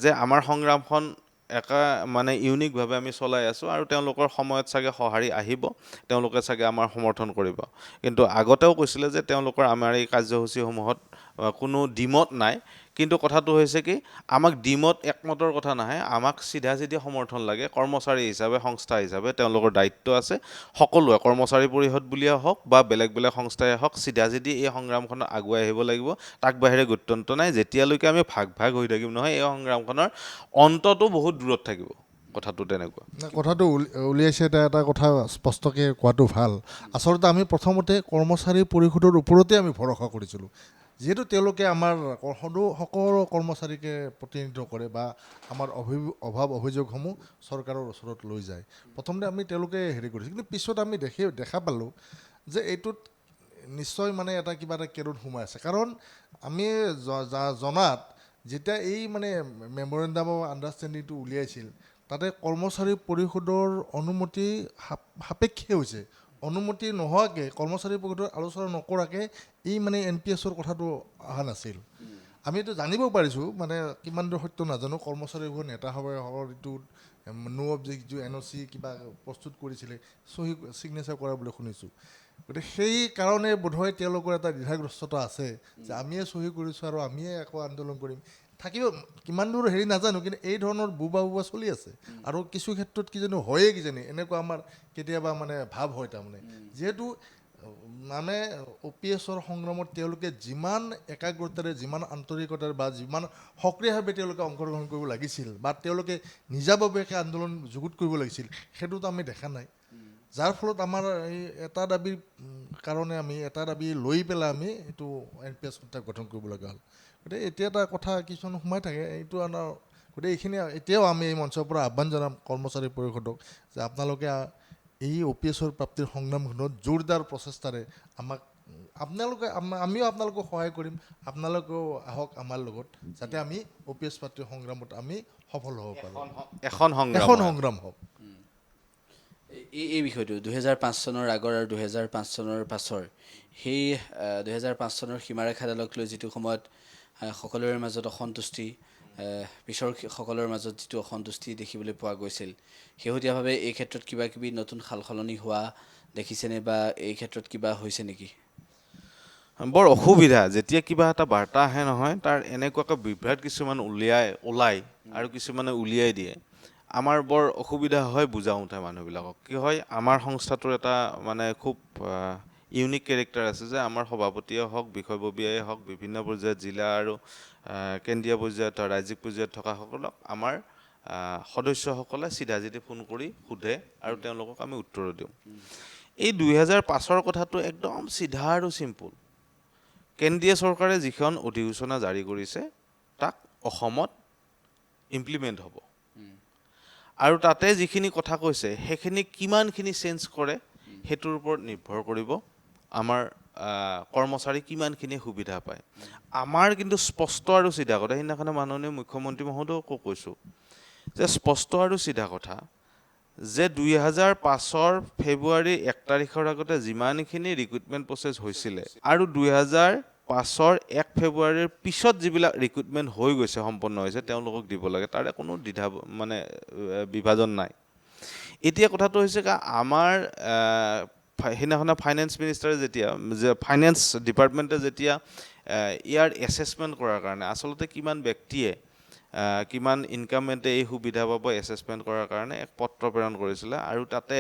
যে আমাৰ সংগ্ৰামখন মানে ইউনিকভাৱে আমি চলাই আছোঁ আৰু তেওঁলোকৰ সময়ত চাগে সঁহাৰি আহিব তেওঁলোকে চাগে আমাৰ সমৰ্থন কৰিব কিন্তু আগতেও কৈছিলে যে তেওঁলোকৰ আমাৰ এই কাৰ্যসূচীসমূহত কোনো দ্বিমত নাই কিন্তু কথাটো হৈছে কি আমাক দ্বিমত একমতৰ কথা নাহে আমাক চিধা-চিধি সমৰ্থন লাগে কৰ্মচাৰী হিচাপে সংস্থা হিচাপে তেওঁলোকৰ দায়িত্ব আছে সকলোৱে কৰ্মচাৰী পৰিষদ বুলিয়ে হওক বা বেলেগ বেলেগ সংস্থাই হওক চিধা-চিধি এই সংগ্ৰামখনত আগুৱাই আহিব লাগিব তাক বাহিৰে গত্যন্ত নাই যেতিয়ালৈকে আমি ভাগ হৈ থাকিম নহয় এই সংগ্ৰামখনৰ অন্তটো বহুত দূৰত থাকিব কথাটো তেনেকুৱা কথাটো উলিয়াইছে এটা কথা স্পষ্টকৈ কোৱাটো ভাল আচলতে আমি প্ৰথমতে কৰ্মচাৰী পৰিষদৰ ওপৰতে আমি ভৰসা কৰিছিলোঁ যিহেতু তেওঁলোকে আমাৰ সকলো কৰ্মচাৰীকে প্ৰতিনিধিত্ব কৰে বা আমাৰ অভাৱ অভিযোগসমূহ চৰকাৰৰ ওচৰত লৈ যায় প্ৰথমতে আমি তেওঁলোকে হেৰি কৰিছোঁ কিন্তু পিছত আমি দেখা পালোঁ যে এইটোত নিশ্চয় মানে কিবা এটা কেৰুণ সোমাই আছে কাৰণ আমি জনাত যেতিয়া এই মানে মেমৰেণ্ডাম অফ আণ্ডাৰষ্টেণ্ডিংটো উলিয়াইছিল তাতে কৰ্মচাৰী পৰিষদৰ অনুমতি সাপেক্ষে হৈছে অনুমতি নোহোৱাকৈ কৰ্মচাৰী পৰিষদৰ আলোচনা নকৰাকৈ এই মানে NPSৰ কথাটো অহা নাছিল আমি এইটো জানিব পাৰিছোঁ মানে কিমান দূৰ সত্য নাজানো কৰ্মচাৰীবোৰ নেতাসকলৰ এইটো নো অবজেক্ট যিটো NOC কিবা প্ৰস্তুত কৰিছিলে ছিগনেচাৰ কৰা বুলি শুনিছোঁ গতিকে সেই কাৰণে বোধহয় তেওঁলোকৰ এটা দ্বিধাগ্ৰস্ততা আছে যে আমিয়ে চহী কৰিছোঁ আৰু আমিয়ে আকৌ আন্দোলন কৰিম থাকিব কিমান দূৰ হেৰি নাজানো কিন্তু এই ধৰণৰ বুবা চলি আছে আৰু কিছু ক্ষেত্ৰত কিজানি হয়ে কিজানি এনেকুৱা আমাৰ কেতিয়াবা মানে ভাৱ হয় তাৰমানে যিহেতু মানে OPSৰ সংগ্ৰামত তেওঁলোকে যিমান একাগ্ৰতাৰে যিমান আন্তৰিকতাৰে বা যিমান সক্ৰিয়ভাৱে তেওঁলোকে অংশগ্ৰহণ কৰিব লাগিছিল বা তেওঁলোকে নিজাববীয়াকৈ আন্দোলন যুগুত কৰিব লাগিছিল সেইটোতো আমি দেখা নাই যাৰ ফলত আমাৰ এই এটা দাবীৰ কাৰণে আমি এটা দাবী লৈ পেলাই আমি এইটো NPS গঠন কৰিব লগা হ'ল গতিকে এতিয়া এটা কথা কিছুমান সোমাই থাকে এইটো আমাৰ গতিকে এইখিনি এতিয়াও আমি এই মঞ্চৰ পৰা আহ্বান জনাম কৰ্মচাৰী পৰিষদক যে আপোনালোকে এই OPSৰ প্ৰাপ্তিৰ সংগ্ৰামখনত জোৰদাৰ প্ৰচেষ্টাৰে আমাক আমিও আপোনালোকক সহায় কৰিম আপোনালোকেও আহক আমাৰ লগত যাতে আমি OPS প্ৰাপ্তিৰ সংগ্ৰামত আমি সফল হ'ব পাৰোঁ এখন সংগ্ৰাম হওক এই বিষয়টো 2005 চনৰ আগৰ আৰু 2005 চনৰ পাছৰ সেই 2005 চনৰ সীমাৰেখাডালক লৈ যিটো সময়ত সকলোৰে মাজত অসন্তুষ্টি পিছৰ সকলৰ মাজত যিটো অসন্তুষ্টি দেখিবলৈ পোৱা গৈছিল শেহতীয়াভাৱে এই ক্ষেত্ৰত কিবা কিবি নতুন সালসলনি হোৱা দেখিছেনে বা এই ক্ষেত্ৰত কিবা হৈছে নেকি বৰ অসুবিধা যেতিয়া কিবা এটা বাৰ্তা আহে নহয় তাৰ এনেকুৱাকৈ বিভ্ৰাট কিছুমান ওলায় আৰু কিছুমানে উলিয়াই দিয়ে আমাৰ বৰ অসুবিধা হয় বুজাওঁতে মানুহবিলাকক কি হয় আমাৰ সংস্থাটোৰ এটা মানে খুব ইউনিক কেৰেক্টাৰ আছে যে আমাৰ সভাপতিয়ে হওক বিষয়ববীয়াই হওক বিভিন্ন পৰ্যায়ত জিলা আৰু কেন্দ্ৰীয় পৰ্যায়ত ৰাজ্যিক পৰ্যায়ত থকাসকলক আমাৰ সদস্যসকলে চিধা চিধি ফোন কৰি সোধে আৰু তেওঁলোকক আমি উত্তৰ দিওঁ এই 2005-ৰ কথাটো একদম চিধা আৰু চিম্পুল। কেন্দ্ৰীয় চৰকাৰে যিখন অধিসূচনা জাৰি কৰিছে তাক অসমত ইমপ্লিমেণ্ট হ'ব, আৰু তাতে যিখিনি কথা কৈছে সেইখিনি কিমানখিনি চেঞ্জ কৰে সেইটোৰ ওপৰত নিৰ্ভৰ কৰিব আমাৰ কৰ্মচাৰী কিমানখিনি সুবিধা পায়। আমাৰ কিন্তু স্পষ্ট আৰু চিধা কথা, সেইদিনাখনে মাননীয় মুখ্যমন্ত্ৰী মহোদয়কো কৈছোঁ যে স্পষ্ট আৰু চিধা কথা যে 2005-ৰ ফেব্ৰুৱাৰী 1 তাৰিখৰ আগতে যিমানখিনি ৰিক্ৰুটমেণ্ট প্ৰচেছ হৈছিলে আৰু 2005-ৰ 1 ফেব্ৰুৱাৰীৰ পিছত যিবিলাক ৰিক্ৰুটমেণ্ট হৈ গৈছে সম্পন্ন হৈছে তেওঁলোকক দিব লাগে, তাৰে কোনো বিভাজন নাই। এতিয়া কথাটো হৈছে আমাৰ সেইদিনাখনে ফাইনেন্স মিনিষ্টাৰে ফাইনেন্স ডিপাৰ্টমেণ্টে যেতিয়া ইয়াৰ এছেছমেণ্ট কৰাৰ কাৰণে আচলতে কিমান ব্যক্তিয়ে কিমান ইনকামেণ্টে এই সুবিধা পাব এছেছমেণ্ট কৰাৰ কাৰণে এক পত্ৰ প্ৰেৰণ কৰিছিলে, আৰু তাতে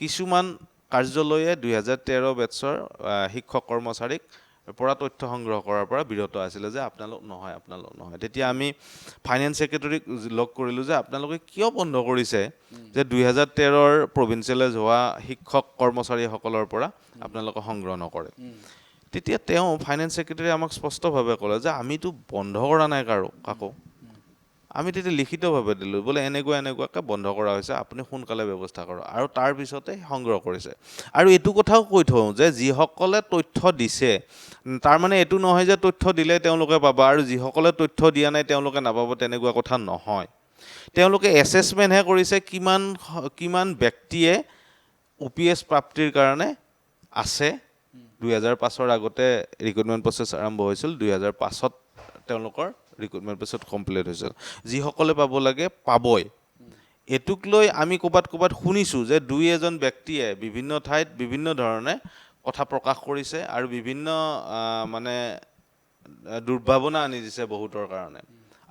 কিছুমান কাৰ্যালয়ে 2013 বেটছৰ শিক্ষক কৰ্মচাৰীক পৰা তথ্য সংগ্ৰহ কৰাৰ পৰা বিৰত আছিলে যে আপোনালোক নহয়। তেতিয়া আমি ফাইনেন্স ছেক্ৰেটাৰীক লগ কৰিলোঁ যে আপোনালোকে কিয় বন্ধ কৰিছে যে 2013-ৰ প্ৰভিঞ্চিয়েলাইজ হোৱা শিক্ষক কৰ্মচাৰীসকলৰ পৰা আপোনালোকে সংগ্ৰহ নকৰে। তেতিয়া তেওঁ ফাইনেন্স ছেক্ৰেটাৰীয়ে আমাক স্পষ্টভাৱে ক'লে যে আমিতো বন্ধ কৰা নাই কাকো, আমি তেতিয়া লিখিতভাৱে দিলোঁ বোলে এনেকুৱাকৈ বন্ধ কৰা হৈছে, আপুনি সোনকালে ব্যৱস্থা কৰক, আৰু তাৰপিছতে সংগ্ৰহ কৰিছে। আৰু এইটো কথাও কৈ থওঁ যে যিসকলে তথ্য দিছে তাৰমানে এইটো নহয় যে তথ্য দিলে তেওঁলোকে পাব আৰু যিসকলে তথ্য দিয়া নাই তেওঁলোকে নাপাব, তেনেকুৱা কথা নহয়। তেওঁলোকে এছেছমেণ্টহে কৰিছে কিমান ব্যক্তিয়ে OPS প্ৰাপ্তিৰ কাৰণে আছে। 2005-ৰ আগতে ৰিক্ৰুটমেণ্ট প্ৰচেছ আৰম্ভ হৈছিল, 2005-ত তেওঁলোকৰ ৰিক্ৰুটমেণ্ট প্ৰচেছ কমপ্লিট হৈছিল। যিসকলে পাব লাগে পাবই। এইটোক লৈ আমি ক'ৰবাত শুনিছোঁ যে 2-এজন ব্যক্তিয়ে বিভিন্ন ঠাইত বিভিন্ন ধৰণে কথা প্ৰকাশ কৰিছে আৰু বিভিন্ন মানে দুৰ্ভাৱনা আনি দিছে বহুতৰ কাৰণে,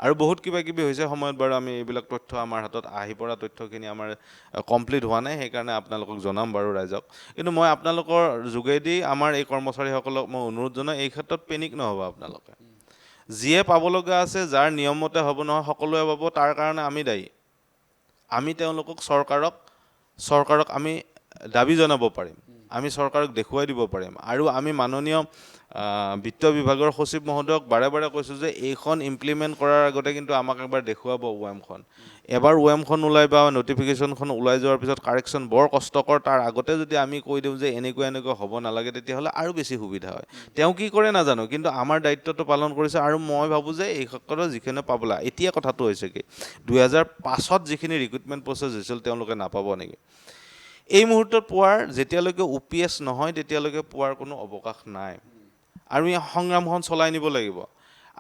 আৰু বহুত কিবা কিবি হৈছে সময়ত। বাৰু আমি এইবিলাক তথ্য আমাৰ হাতত আহি পৰা তথ্যখিনি আমাৰ কমপ্লিট হোৱা নাই, সেইকাৰণে আপোনালোকক জনাম বাৰু ৰাইজক। কিন্তু মই আপোনালোকৰ যোগেদি আমাৰ এই কৰ্মচাৰীসকলক মই অনুৰোধ জনাওঁ, এই ক্ষেত্ৰত পেনিক নহ'ব আপোনালোকে। যিয়ে পাব লগা আছে, যাৰ নিয়মমতে হ'ব নহয় সকলোৱে পাব, তাৰ কাৰণে আমি দায়ী। আমি তেওঁলোকক চৰকাৰক আমি দাবী জনাব পাৰিম, আমি চৰকাৰক দেখুৱাই দিব পাৰিম, আৰু আমি মাননীয় বিত্ত বিভাগৰ সচিব মহোদয়ক বাৰে বাৰে কৈছোঁ যে এইখন ইমপ্লিমেণ্ট কৰাৰ আগতে কিন্তু আমাক এবাৰ দেখুৱাব OAMখন। এবাৰ OAMখন ওলাই বা নটিফিকেশ্যনখন ওলাই যোৱাৰ পিছত কাৰেকশ্যন বৰ কষ্টকৰ, তাৰ আগতে যদি আমি কৈ দিওঁ যে এনেকুৱা হ'ব নালাগে তেতিয়াহ'লে আৰু বেছি সুবিধা হয়। তেওঁ কি কৰে নাজানো, কিন্তু আমাৰ দায়িত্বটো পালন কৰিছে, আৰু মই ভাবোঁ যে এই ক্ষেত্ৰত যিখিনি পাবলা। এতিয়া কথাটো হৈছে কি 2005-ত যিখিনি ৰিক্ৰুটমেণ্ট প্ৰচেছ হৈছিল তেওঁলোকে নাপাব নেকি? এই মুহূৰ্তত পোৱাৰ যেতিয়ালৈকে OPS নহয় তেতিয়ালৈকে পোৱাৰ কোনো অৱকাশ নাই, আৰু এই সংগ্ৰামখন চলাই নিব লাগিব।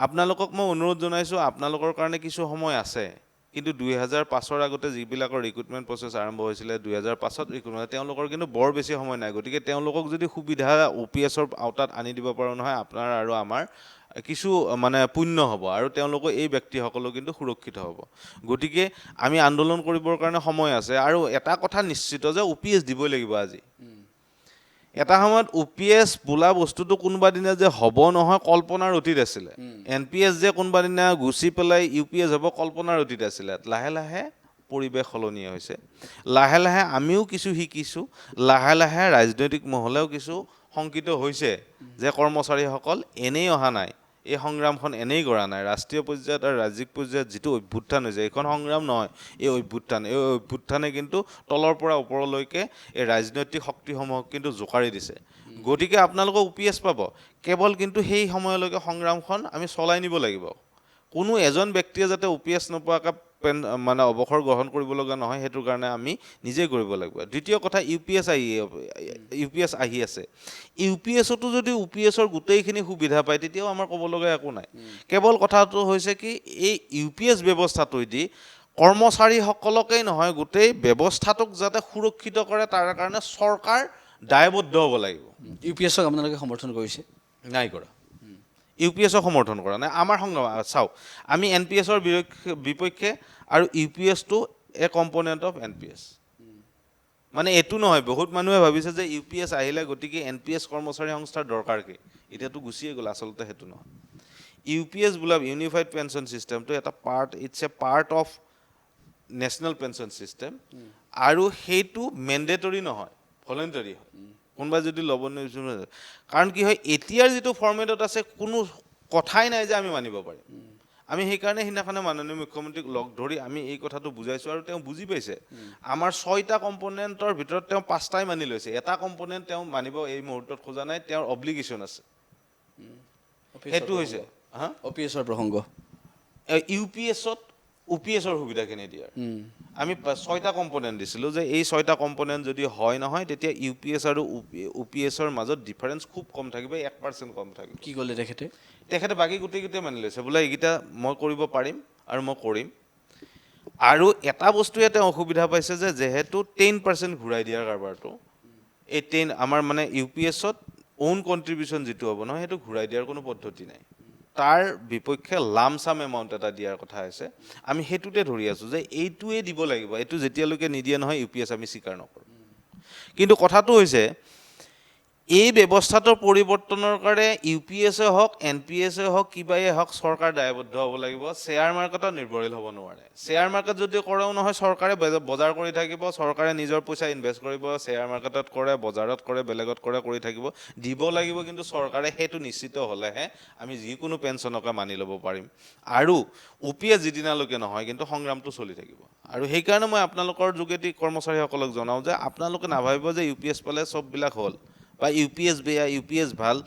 আপোনালোকক মই অনুৰোধ জনাইছোঁ, আপোনালোকৰ কাৰণে কিছু সময় আছে, কিন্তু 2005-ৰ আগতে যিবিলাকৰ ৰিক্ৰুটমেণ্ট প্ৰচেছ আৰম্ভ হৈছিলে 2005-ত ৰিক্ৰুটমেণ্ট, তেওঁলোকৰ কিন্তু বৰ বেছি সময় নাই। গতিকে তেওঁলোকক যদি সুবিধা OPS-ৰ আওতাত আনি দিব পাৰোঁ নহয়, আপোনাৰ আৰু আমাৰ কিছু মানে পুণ্য হ'ব, আৰু তেওঁলোকৰ এই ব্যক্তিসকলো কিন্তু সুৰক্ষিত হ'ব। গতিকে আমি আন্দোলন কৰিবৰ কাৰণে সময় আছে, আৰু এটা কথা নিশ্চিত যে OPS দিবই লাগিব আজি। এটা সময়ত OPS বোলা বস্তুটো কোনোবা দিনা যে হ'ব নহয় কল্পনাৰ অতীত আছিলে। NPS যে কোনোবা দিনা গুচি পেলাই UPS হ'ব কল্পনাৰ অতীত আছিলে। লাহে লাহে পৰিৱেশ সলনি হৈছে, লাহে লাহে আমিও কিছু শিকিছোঁ, লাহে লাহে ৰাজনৈতিক মহলেও কিছু শংকিত হৈছে যে কৰ্মচাৰীসকল এনেই অহা নাই, এই সংগ্ৰামখন এনেই কৰা নাই। ৰাষ্ট্ৰীয় পৰ্যায়ত আৰু ৰাজ্যিক পৰ্যায়ত যিটো অভ্যুত্থান হৈছে, এইখন সংগ্ৰাম নহয়, এই অভ্যুত্থানে কিন্তু তলৰ পৰা ওপৰলৈকে এই ৰাজনৈতিক শক্তিসমূহক কিন্তু জোকাৰি দিছে। গতিকে আপোনালোকে OPS পাব, কেৱল কিন্তু সেই সময়লৈকে সংগ্ৰামখন আমি চলাই নিব লাগিব। কোনো এজন ব্যক্তিয়ে যাতে OPS নোপোৱাকৈ মানে অৱসৰ গ্ৰহণ কৰিব লগা নহয়, সেইটোৰ কাৰণে আমি নিজেই কৰিব লাগিব। দ্বিতীয় কথা, UPS আহি আছে। UPS-তো যদি OPS-ৰ গোটেইখিনি সুবিধা পায় তেতিয়াও আমাৰ ক'ব লগা একো নাই। কেৱল কথাটো হৈছে কি এই UPS ব্যৱস্থাটোৱেদি কৰ্মচাৰীসকলকেই নহয় গোটেই ব্যৱস্থাটোক যাতে সুৰক্ষিত কৰে তাৰ কাৰণে চৰকাৰ দায়বদ্ধ হ'ব লাগিব। UPS-ক আপোনালোকে সমৰ্থন কৰিছে? নাই কৰা। UPS-ক সমৰ্থন কৰা নাই। আমাৰ সংগ্ৰাম চাওক, আমি NPS-ৰ বিপক্ষে, আৰু UPS-টো এ কম্পনেণ্ট অফ NPS। মানে এইটো নহয়, বহুত মানুহে ভাবিছে যে UPS আহিলে গতিকে NPS কৰ্মচাৰী সংস্থাৰ দৰকাৰ কি, এতিয়াতো গুচিয়ে গ'ল। আচলতে সেইটো নহয়। UPS বোলা ইউনিফাইড পেঞ্চন ছিষ্টেমটো এটা it's a part of national pension system, আৰু সেইটো মেণ্ডেটৰী নহয়, ভলেণ্টাৰী হয় কোনোবাই যদি ল'ব নিবিচাৰে কাৰণ কি হয় এতিয়াৰ যিটো ফৰ্মেটত আছে কোনো কথাই নাই যে আমি মানিব পাৰিম আমি সেইকাৰণে সিদিনাখনে মাননীয় মুখ্যমন্ত্ৰীক লগ ধৰি আমি এই কথাটো বুজাইছোঁ আৰু তেওঁ বুজি পাইছে আমাৰ 6টা কম্পনেণ্টৰ ভিতৰত তেওঁ 5টাই মানি লৈছে এটা কম্পনেণ্ট তেওঁ মানিব এই মুহূৰ্তত খোজা নাই তেওঁৰ অব্লিগেশ্যন আছে সেইটো হৈছে হা OPS-ৰ প্ৰসংগ UPS-ত OPS-ৰ সুবিধাখিনি দিয়াৰ আমি 6টা কম্পনেণ্ট দিছিলোঁ যে এই 6টা কম্পনেণ্ট যদি হয় নহয় তেতিয়া UPS আৰু OPS-ৰ মাজত ডিফাৰেঞ্চ খুব কম থাকিব 1% কম থাকিব কি ক'লে তেখেতে বাকী গোটেইকেইটাই মানি লৈছে বোলে এইকেইটা মই কৰিব পাৰিম আৰু মই কৰিম আৰু এটা বস্তুৱে তেওঁ অসুবিধা পাইছে যে যেহেতু 10% ঘূৰাই দিয়াৰ কাৰবাৰটো এই 10 আমাৰ মানে UPS-ত ওন কণ্ট্ৰিবিউশ্যন যিটো হ'ব নহয় সেইটো ঘূৰাই দিয়াৰ কোনো পদ্ধতি নাই তাৰ বিপক্ষে লামচাম এমাউণ্ট এটা দিয়াৰ কথা আছে আমি সেইটোতে ধৰি আছোঁ যে এইটোৱে দিব লাগিব এইটো যেতিয়ালৈকে নিদিয়ে নহয় UPS আমি স্বীকাৰ নকৰোঁ কিন্তু কথাটো হৈছে এই ব্যৱস্থাটোৰ পৰিৱৰ্তনৰ কাৰণে UPS-এ হওক NPS-এ হওক কিবাই হওক চৰকাৰ দায়বদ্ধ হ'ব লাগিব শ্বেয়াৰ মাৰ্কেটত নিৰ্ভৰশীল হ'ব নোৱাৰে শ্বেয়াৰ মাৰ্কেট যদি কৰেও নহয় চৰকাৰে বজাৰ কৰি থাকিব চৰকাৰে নিজৰ পইচা ইনভেষ্ট কৰিব শ্বেয়াৰ মাৰ্কেটত কৰে বজাৰত কৰে বেলেগত কৰে কৰি থাকিব দিব লাগিব কিন্তু চৰকাৰে সেইটো নিশ্চিত হ'লেহে আমি যিকোনো পেঞ্চনকে মানি ল'ব পাৰিম আৰু OPS যিদিনালৈকে নহয় কিন্তু সংগ্ৰামটো চলি থাকিব আৰু সেইকাৰণে মই আপোনালোকৰ যোগেদি কৰ্মচাৰীসকলক জনাওঁ যে আপোনালোকে নাভাবিব যে UPS পালে চববিলাক হ'ল বা UPS বেয়া UPS ভাল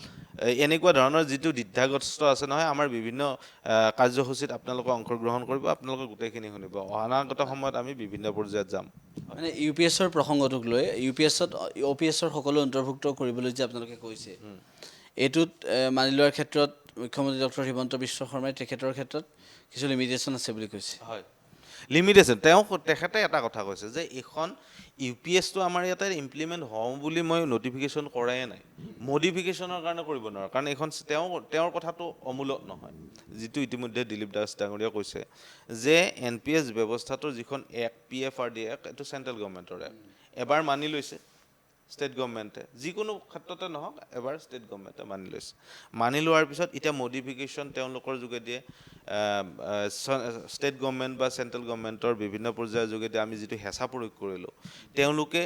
এনেকুৱা ধৰণৰ যিটো দ্বিধাগ্ৰস্ত আছে নহয় আমাৰ বিভিন্ন কাৰ্যসূচীত আপোনালোকে অংশগ্ৰহণ কৰিব আপোনালোকে গোটেইখিনি শুনিব অনাগত সময়ত আমি বিভিন্ন পৰ্যায়ত যাম মানে UPS-ৰ প্ৰসংগটোক লৈ UPS-ত OPS-ৰ সকলো অন্তৰ্ভুক্ত কৰিবলৈ যে আপোনালোকে কৈছে এইটোত মানি লোৱাৰ ক্ষেত্ৰত মুখ্যমন্ত্ৰী ডক্টৰ হিমন্ত বিশ্ব শৰ্মাই তেখেতৰ ক্ষেত্ৰত কিছু লিমিটেশ্যন আছে বুলি কৈছে হয় লিমিটেশ্যন তেখেতে এটা কথা কৈছে যে এইখন UPS-টো আমাৰ ইয়াতে ইমপ্লিমেণ্ট হওঁ বুলি মই নটিফিকেশ্যন কৰাই নাই মডিফিকেশ্যনৰ কাৰণে কৰিব নোৱাৰোঁ কাৰণ এইখন তেওঁৰ কথাটো অমূলক নহয় যিটো ইতিমধ্যে দিলীপ দাস ডাঙৰীয়া কৈছে যে NPS ব্যৱস্থাটোৰ যিখন এক PFRD এক এইটো চেণ্ট্ৰেল গভৰ্ণমেণ্টৰ এক এবাৰ মানি লৈছে ষ্টেট গভৰ্ণমেণ্টে যিকোনো ক্ষেত্ৰতে নহওক এবাৰ ষ্টেট গভৰ্ণমেণ্টে মানি লৈছে মানি লোৱাৰ পিছত এতিয়া মডিফিকেশ্যন তেওঁলোকৰ যোগেদিয়ে ষ্টেট গভৰ্ণমেণ্ট বা চেণ্ট্ৰেল গভৰ্ণমেণ্টৰ বিভিন্ন পৰ্যায়ৰ যোগেদি আমি যিটো হেঁচা প্ৰয়োগ কৰিলোঁ তেওঁলোকে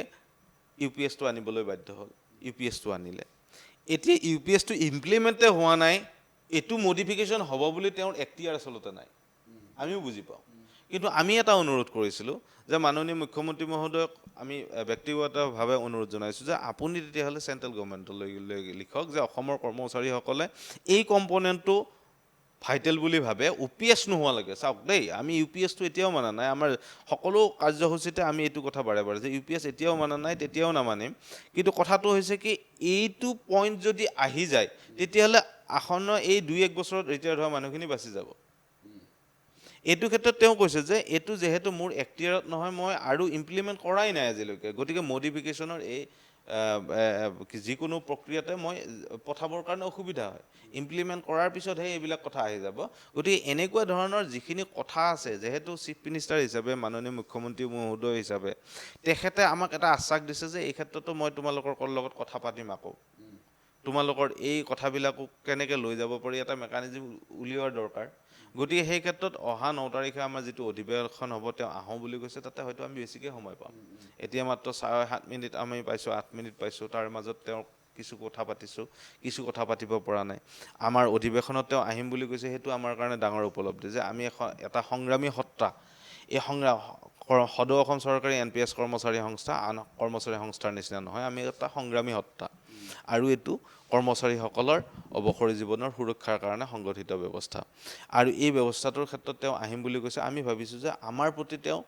UPS-টো আনিবলৈ বাধ্য হ'ল UPS-টো আনিলে এতিয়া UPS-টো ইমপ্লিমেণ্টে হোৱা নাই এইটো মডিফিকেশ্যন হ'ব বুলি তেওঁৰ এখতিয়াৰ আচলতে নাই আমিও বুজি পাওঁ কিন্তু আমি এটা অনুৰোধ কৰিছিলোঁ যে মাননীয় মুখ্যমন্ত্ৰী মহোদয়ক আমি ব্যক্তিগতভাৱে অনুৰোধ জনাইছোঁ যে আপুনি তেতিয়াহ'লে চেণ্ট্ৰেল গভৰ্ণমেণ্টলৈ লিখক যে অসমৰ কৰ্মচাৰীসকলে এই কম্পনেণ্টটো ভাইটেল বুলি ভাবে OPS নোহোৱালৈকে চাওক দেই আমি UPS-টো এতিয়াও মানা নাই আমাৰ সকলো কাৰ্যসূচীতে আমি এইটো কথা বাৰে বাৰে যে UPS এতিয়াও মানা নাই তেতিয়াও নামানিম কিন্তু কথাটো হৈছে কি এইটো পইণ্ট যদি আহি যায় তেতিয়াহ'লে আসন্ন এই 2-1 বছৰত ৰিটায়াৰ্ড হোৱা মানুহখিনি বাচি যাব এইটো ক্ষেত্ৰত তেওঁ কৈছে যে এইটো যেহেতু মোৰ এখতিয়াৰত নহয় মই আৰু ইমপ্লিমেণ্ট কৰাই নাই আজিলৈকে গতিকে মডিফিকেশ্যনৰ এই যিকোনো প্ৰক্ৰিয়াতে মই পঠাবৰ কাৰণে অসুবিধা হয় ইমপ্লিমেণ্ট কৰাৰ পিছতহে এইবিলাক কথা আহি যাব গতিকে এনেকুৱা ধৰণৰ যিখিনি কথা আছে যেহেতু চিফ মিনিষ্টাৰ হিচাপে মাননীয় মুখ্যমন্ত্ৰী মহোদয় হিচাপে তেখেতে আমাক এটা আশ্বাস দিছে যে এই ক্ষেত্ৰতো মই তোমালোকৰ লগত কথা পাতিম আকৌ তোমালোকৰ এই কথাবিলাকো কেনেকৈ লৈ যাব পাৰি এটা মেকানিজম উলিওৱাৰ দৰকাৰ গতিকে সেই ক্ষেত্ৰত অহা 9 তাৰিখে আমাৰ যিটো অধিৱেশন হ'ব তেওঁ আহোঁ বুলি কৈছে তাতে হয়তো আমি বেছিকৈ সময় পাম এতিয়া মাত্ৰ 7 মিনিট আমি পাইছোঁ 8 মিনিট পাইছোঁ তাৰ মাজত তেওঁ কিছু কথা পাতিছোঁ কিছু কথা পাতিব পৰা নাই আমাৰ অধিৱেশনত তেওঁ আহিম বুলি কৈছে সেইটো আমাৰ কাৰণে ডাঙৰ উপলব্ধি যে আমি এটা সংগ্ৰামী সত্তা এই সদৌ অসম চৰকাৰী NPS কৰ্মচাৰী সংস্থা আন কৰ্মচাৰী সংস্থাৰ নিচিনা নহয় আমি এটা সংগ্ৰামী সত্তা আৰু এইটো কৰ্মচাৰীসকলৰ অৱসৰী জীৱনৰ সুৰক্ষাৰ কাৰণে সংগঠিত ব্যৱস্থা আৰু এই ব্যৱস্থাটোৰ ক্ষেত্ৰত তেওঁ আহিম বুলি কৈছে আমি ভাবিছোঁ যে আমাৰ প্ৰতি তেওঁ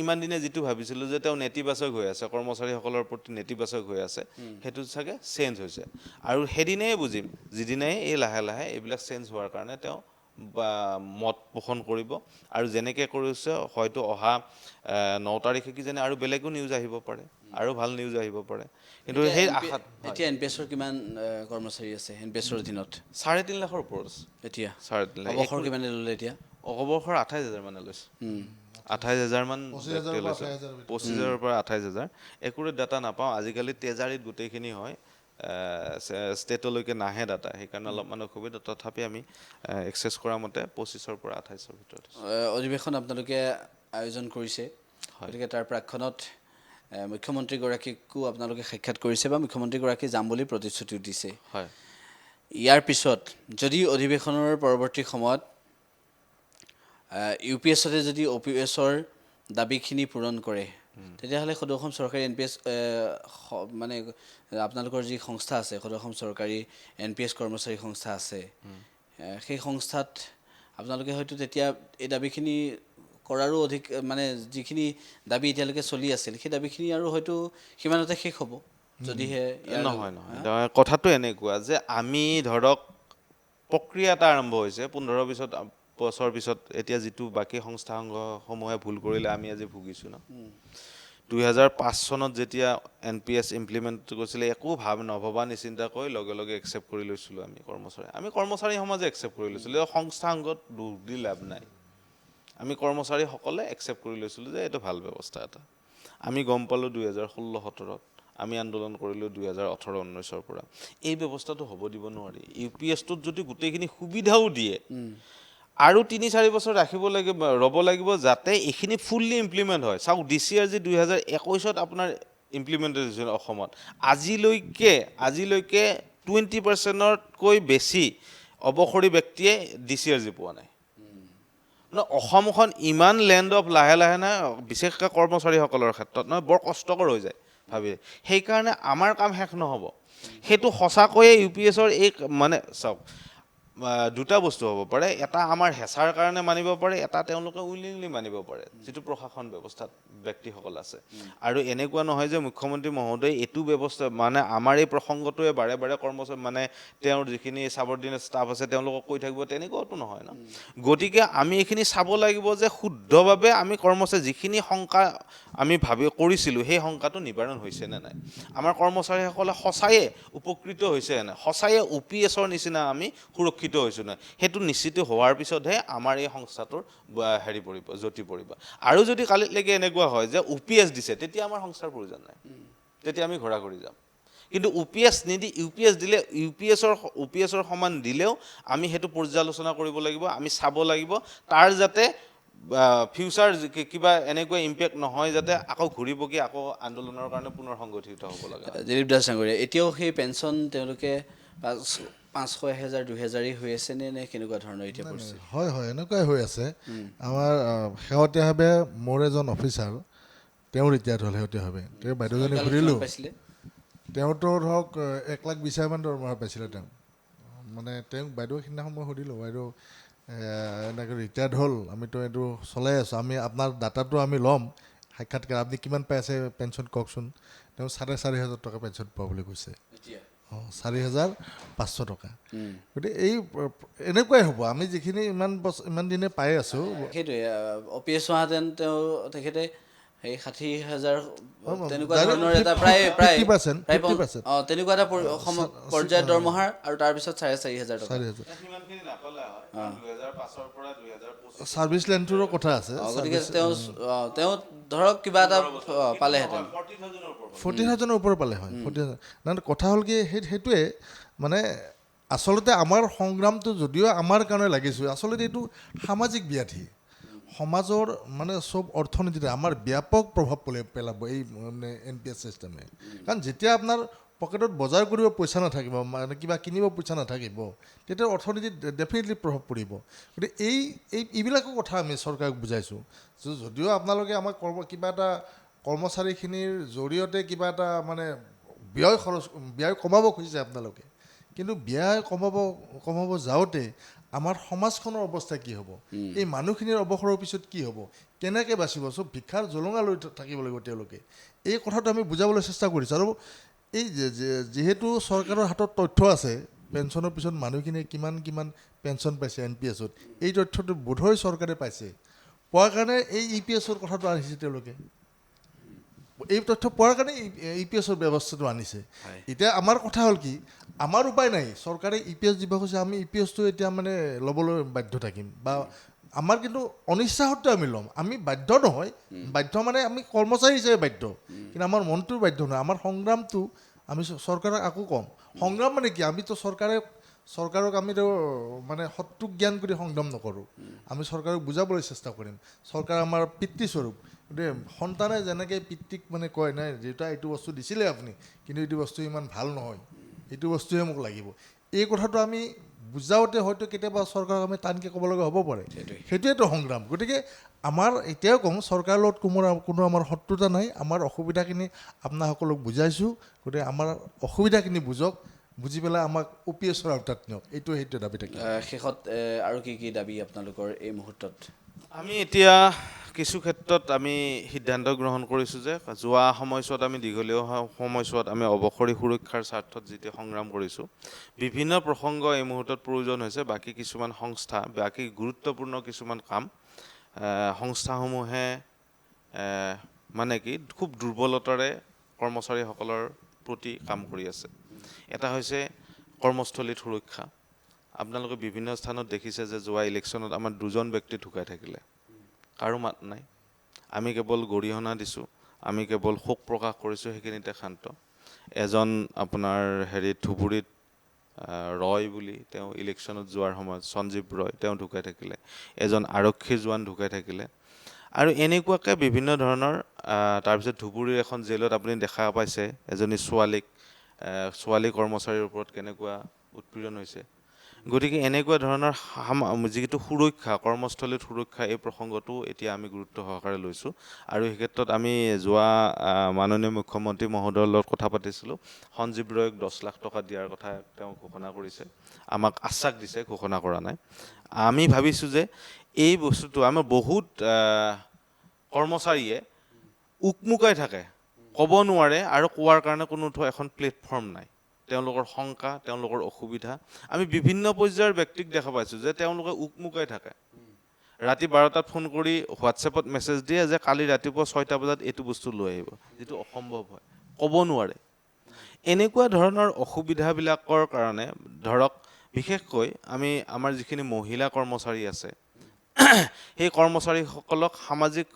ইমান দিনে যিটো ভাবিছিলোঁ যে তেওঁ নেতিবাচক হৈ আছে কৰ্মচাৰীসকলৰ প্ৰতি নেতিবাচক হৈ আছে সেইটো চাগে চেঞ্জ হৈছে আৰু সেইদিনাই বুজিম যিদিনাই এই লাহে লাহে এইবিলাক চেঞ্জ হোৱাৰ কাৰণে তেওঁ মত পোষণ কৰিব আৰু যেনেকৈ কৰিছে হয়তো অহা 9 তাৰিখে কিজানি আৰু বেলেগো নিউজ আহিব পাৰে আৰু ভাল নিউজ আহিব পাৰে কিন্তু সেই আশাত এতিয়া NPS-ৰ কিমান কৰ্মচাৰী আছে NPS-ৰ অধীনত 3.5 লাখৰ ওপৰত আছে এতিয়া 3.5 লাখ অৱসৰ কিমানে ল'লে এতিয়া অৱসৰ 28,000 মানে লৈছে 28,000 মান 25,000 পৰা 28,000 একুৰেট ডাটা নাপাওঁ আজিকালি তেজাৰীত গোটেইখিনি হয় ষ্টেটলৈকে নাহে ডাটা সেইকাৰণে অলপমান অসুবিধা তথাপি আমি এক্সেছ কৰা মতে 25ৰ পৰা 28ৰ ভিতৰত অধিৱেশন আপোনালোকে আয়োজন কৰিছে গতিকে তাৰ প্ৰাক্ষণত মুখ্যমন্ত্ৰীগৰাকীকো আপোনালোকে সাক্ষাৎ কৰিছে বা মুখ্যমন্ত্ৰীগৰাকী যাম বুলি প্ৰতিশ্ৰুতিও দিছে। হয়। ইয়াৰ পিছত যদি অধিৱেশনৰ পৰৱৰ্তী সময়ত ইউ পি এছতে যদি অ' পি এছৰ দাবীখিনি পূৰণ কৰে তেতিয়াহ'লে সদৌ অসম চৰকাৰী NPS মানে আপোনালোকৰ যি সংস্থা আছে সদৌ অসম চৰকাৰী NPS কৰ্মচাৰী সংস্থা আছে সেই সংস্থাত আপোনালোকে হয়তো তেতিয়া এই দাবীখিনি কৰাৰো অধিক মানে যিখিনি দাবী এতিয়ালৈকে চলি আছিল সেই দাবীখিনি আৰু হয়তো সিমানতে শেষ হ'ব যদিহে নহয় কথাটো এনেকুৱা যে আমি ধৰক প্ৰক্ৰিয়া এটা আৰম্ভ হৈছে 15 বছৰ পিছত এতিয়া যিটো বাকী সংস্থা সংঘসমূহে ভুল কৰিলে আমি আজি ভুগিছোঁ ন 2005 চনত যেতিয়া NPS ইমপ্লিমেণ্ট কৰিছিলে একো নভবা নিচিন্তাকৈ লগে লগে একচেপ্ট কৰি লৈছিলোঁ আমি কৰ্মচাৰী সমাজে একচেপ্ট কৰি লৈছিলোঁ সংস্থা সংঘত দুখ দি লাভ নাই আমি কৰ্মচাৰীসকলে একচেপ্ট কৰি লৈছিলোঁ যে এইটো ভাল ব্যৱস্থা এটা আমি গম পালোঁ 2016-17ত আমি আন্দোলন কৰিলোঁ 2018-19ৰ পৰা এই ব্যৱস্থাটো হ'ব দিব নোৱাৰি UPSটোত যদি গোটেইখিনি সুবিধাও দিয়ে আৰু 3-4 বছৰ ৰাখিব লাগিব ৰ'ব লাগিব যাতে এইখিনি ফুললি ইমপ্লিমেণ্ট হয় চাওক DCR যি 2021ত আপোনাৰ ইমপ্লিমেণ্টেশ্যন অসমত আজিলৈকে 20%তকৈ বেছি অৱসৰী ব্যক্তিয়ে DCR যি পোৱা নাই অসমখন ইমান লেণ্ড অফ লাহে লাহে নাই বিশেষকৈ কৰ্মচাৰীসকলৰ ক্ষেত্ৰত নহয় বৰ কষ্টকৰ হৈ যায় ভাবি সেইকাৰণে আমাৰ কাম শেষ নহ'ব সেইটো সঁচাকৈয়ে UPSৰ এই মানে চাওক দুটা বস্তু হ'ব পাৰে এটা আমাৰ হেঁচাৰ কাৰণে মানিব পাৰে এটা তেওঁলোকে উইলিংলি মানিব পাৰে যিটো প্ৰশাসন ব্যৱস্থাত ব্যক্তিসকল আছে আৰু এনেকুৱা নহয় যে মুখ্যমন্ত্ৰী মহোদয় এইটো ব্যৱস্থা মানে আমাৰ এই প্ৰসংগটোৱে বাৰে বাৰে কৰ্মচাৰী মানে তেওঁৰ যিখিনি ছাবঅৰ্ডিনেট ষ্টাফ আছে তেওঁলোকক কৈ থাকিব তেনেকুৱাতো নহয় ন গতিকে আমি এইখিনি চাব লাগিব যে শুদ্ধভাৱে আমি কৰ্মচাৰী যিখিনি শংকা আমি কৰিছিলোঁ সেই শংকাটো নিবাৰণ হৈছে নে নাই আমাৰ কৰ্মচাৰীসকলে সঁচায়ে উপকৃত হৈছে নে সঁচায়ে UPSৰ নিচিনা আমি সুৰক্ষিত হৈছোঁ নাই সেইটো নিশ্চিত হোৱাৰ পিছতহে আমাৰ এই সংস্থাটোৰ হেৰি পৰিব জ্যোতি পৰিব আৰু যদি কালিলৈকে এনেকুৱা হয় যে UPS দিছে তেতিয়া আমাৰ সংস্থাৰ প্ৰয়োজন নাই তেতিয়া আমি ঘৰা ঘৰি যাম কিন্তু UPS নিদি UPS দিলে UPSৰ সমান দিলেও আমি সেইটো পৰ্যালোচনা কৰিব লাগিব আমি চাব লাগিব তাৰ যাতে ফিউচাৰ কিবা এনেকুৱা ইম্পেক্ট নহয় যাতে আকৌ ঘূৰি পকি আকৌ আন্দোলনৰ কাৰণে পুনৰ সংগঠিত হ'ব লাগে দিলীপ দাস ডাঙৰীয়া এতিয়াও সেই পেঞ্চন তেওঁলোকে 500, 1000, 2000 হৈ আছে নে কেনেকুৱা ধৰণৰ এতিয়া পৰিস্থিতি হয় এনেকুৱাই হৈ আছে আমাৰ শেহতীয়াভাৱে মোৰ এজন অফিচাৰ তেওঁ ৰিটায়াৰ্ড হ'ল শেহতীয়াভাৱে তেওঁ বাইদেউজনী সুধিলোঁ তেওঁতো ধৰক 1,20,000 দৰমহা পাইছিলে তেওঁ মানে তেওঁক বাইদেউ সিদিনাখন মই সুধিলোঁ বাইদেউ এনেকৈ ৰিটায়াৰ্ড হ'ল আমিতো এইটো চলাই আছোঁ আমি আপোনাৰ ডাটাটো আমি ল'ম সাক্ষাৎকাৰ আপুনি কিমান পাই আছে পেঞ্চন কওকচোন তেওঁ 4,500 টকা পেঞ্চন পোৱা বুলি কৈছে 4,500 টকা গতিকে এই এনেকুৱাই হ'ব আমি যিখিনি ইমান দিনে পাই আছোঁ সেইটোৱে OPS হোৱাহেঁতেন তেওঁ তেখেতে সেই 60,000 তেনেকুৱা ধৰণৰ এটা প্ৰায় 50% তেনেকুৱা এটা পৰ্যায়ৰ দৰমহাৰ আৰু তাৰপিছত 4,500 টকা ছাৰ্ভিচ লেনটোৰো কথা আছে গতিকে তেওঁ ধৰক কিবা এটা পালেহেঁতেন 40,000ৰ ওপৰত পালে হয় 40,000 কথা হ'ল কি সেইটোৱে মানে আচলতে আমাৰ সংগ্ৰামটো যদিও আমাৰ কাৰণে লাগিছোঁ আচলতে এইটো সামাজিক ব্যাধি সমাজৰ মানে চব অৰ্থনীতিতে আমাৰ ব্যাপক প্ৰভাৱ পেলাব এই NPS চিষ্টেমে কাৰণ যেতিয়া আপোনাৰ পকেটত বজাৰ কৰিব পইচা নাথাকিব মানে কিবা কিনিব পইচা নাথাকিব তেতিয়া অৰ্থনীতিত ডেফিনেটলি প্ৰভাৱ পৰিব গতিকে এইবিলাকৰ কথা আমি চৰকাৰক বুজাইছোঁ যদিও আপোনালোকে আমাক কিবা এটা কৰ্মচাৰীখিনিৰ জৰিয়তে কিবা এটা মানে ব্যয় কমাব খুজিছে আপোনালোকে কিন্তু ব্যয় কমাব যাওঁতে আমাৰ সমাজখনৰ অৱস্থা কি হ'ব এই মানুহখিনিৰ অৱসৰৰ পিছত কি হ'ব কেনেকৈ বাচিব চব ভিক্ষাৰ জলঙা লৈ থাকিব লাগিব তেওঁলোকে এই কথাটো আমি বুজাবলৈ চেষ্টা কৰিছোঁ আৰু এই যিহেতু চৰকাৰৰ হাতত তথ্য আছে পেঞ্চনৰ পিছত মানুহখিনিয়ে কিমান পেঞ্চন পাইছে NPSত এই তথ্যটো বোধহয় চৰকাৰে পাইছে পোৱাৰ কাৰণে এই EPSৰ কথাটো আনিছে তেওঁলোকে এই তথ্য পোৱাৰ কাৰণে EPSৰ ব্যৱস্থাটো আনিছে এতিয়া আমাৰ কথা হ'ল কি আমাৰ উপায় নাই চৰকাৰে EPS দিব কৈছে আমি EPSটো এতিয়া মানে ল'বলৈ বাধ্য থাকিম বা আমাৰ কিন্তু অনিচ্ছা সত্ত্বেও আমি ল'ম আমি বাধ্য নহয় বাধ্য মানে আমি কৰ্মচাৰী হিচাপে বাধ্য কিন্তু আমাৰ মনটো বাধ্য নহয় আমাৰ সংগ্ৰামটো আমি চৰকাৰক আকৌ ক'ম সংগ্ৰাম মানে কি আমিতো চৰকাৰক আমিতো মানে শত্ৰুক জ্ঞান কৰি সংগ্ৰাম নকৰোঁ আমি চৰকাৰক বুজাবলৈ চেষ্টা কৰিম চৰকাৰ আমাৰ পিতৃস্বৰূপ গতিকে সন্তানে যেনেকৈ পিতৃক মানে কয় নাই দেউতা এইটো বস্তু দিছিলে আপুনি কিন্তু এইটো বস্তু ইমান ভাল নহয়, এইটো বস্তুহে মোক লাগিব, এই কথাটো আমি বুজাওঁতে হয়তো কেতিয়াবা চৰকাৰক আমি টানকৈ ক'ব লগা হ'ব পাৰে। সেইটোৱেতো সংগ্ৰাম। গতিকে আমাৰ এতিয়াও কওঁ চৰকাৰৰ লগত কোনো আমাৰ শত্ৰুতা নাই, আমাৰ অসুবিধাখিনি আপোনাসকলক বুজাইছোঁ, গতিকে আমাৰ অসুবিধাখিনি বুজক, বুজি পেলাই আমাক OPSৰ আওতাত নিয়ক, সেইটোৱে দাবী থাকিব। শেষত আৰু কি দাবী আপোনালোকৰ এই মুহূৰ্তত? আমি এতিয়া কিছু ক্ষেত্ৰত আমি সিদ্ধান্ত গ্ৰহণ কৰিছোঁ যে যোৱা সময়ছোৱাত আমি দীঘলীয়া সময়ছোৱাত আমি অৱসৰী সুৰক্ষাৰ স্বাৰ্থত যেতিয়া সংগ্ৰাম কৰিছোঁ, বিভিন্ন প্ৰসংগ এই মুহূৰ্তত প্ৰয়োজন হৈছে। বাকী কিছুমান সংস্থা, বাকী গুৰুত্বপূৰ্ণ কিছুমান কাম সংস্থাসমূহে মানে কি খুব দুৰ্বলতাৰে কৰ্মচাৰীসকলৰ প্ৰতি কাম কৰি আছে। এটা হৈছে কৰ্মস্থলীত সুৰক্ষা। আপোনালোকে বিভিন্ন স্থানত দেখিছে যে যোৱা ইলেকশ্যনত আমাৰ 2জন ব্যক্তি ঢুকাই থাকিলে, কাৰো মাত নাই। আমি কেৱল গৰিহণা দিছোঁ, আমি কেৱল শোক প্ৰকাশ কৰিছোঁ, সেইখিনিতে ক্ষান্ত। এজন আপোনাৰ ধুবুৰীত ৰয় বুলি, তেওঁ ইলেকশ্যনত যোৱাৰ সময়ত সঞ্জীৱ ৰয়, তেওঁ ঢুকাই থাকিলে। এজন আৰক্ষী জোৱান ঢুকাই থাকিলে। আৰু এনেকুৱাকৈ বিভিন্ন ধৰণৰ তাৰপিছত ধুবুৰীৰ এখন জেলত আপুনি দেখা পাইছে এজনী ছোৱালী কৰ্মচাৰীৰ ওপৰত কেনেকুৱা উৎপীড়ন হৈছে। গতিকে এনেকুৱা ধৰণৰ যিটো সুৰক্ষা, কৰ্মস্থলীত সুৰক্ষা, এই প্ৰসংগটো এতিয়া আমি গুৰুত্ব সহকাৰে লৈছোঁ। আৰু সেই ক্ষেত্ৰত আমি যোৱা মাননীয় মুখ্যমন্ত্ৰী মহোদয়ৰ লগত কথা পাতিছিলোঁ। সঞ্জীৱ ৰয়ক 10 লাখ টকা দিয়াৰ কথা তেওঁ ঘোষণা কৰিছে, আমাক আশ্বাস দিছে, ঘোষণা কৰা নাই। আমি ভাবিছোঁ যে এই বস্তুটো আমাৰ বহুত কৰ্মচাৰীয়ে উকমুকাই থাকে, ক'ব নোৱাৰে, আৰু কোৱাৰ কাৰণে কোনো এখন প্লেটফৰ্ম নাই। তেওঁলোকৰ শংকা, তেওঁলোকৰ অসুবিধা, আমি বিভিন্ন পৰ্যায়ৰ ব্যক্তিক দেখা পাইছোঁ যে তেওঁলোকে উকমুকাই থাকে। ৰাতি 12টাত ফোন কৰি হোৱাটছএপত মেছেজ দিয়ে যে কালি ৰাতিপুৱা 6টা বজাত এইটো বস্তু লৈ আহিব, যিটো অসম্ভৱ হয়, ক'ব নোৱাৰে। এনেকুৱা ধৰণৰ অসুবিধাবিলাকৰ কাৰণে ধৰক বিশেষকৈ আমাৰ যিখিনি মহিলা কৰ্মচাৰী আছে, সেই কৰ্মচাৰীসকলক সামাজিক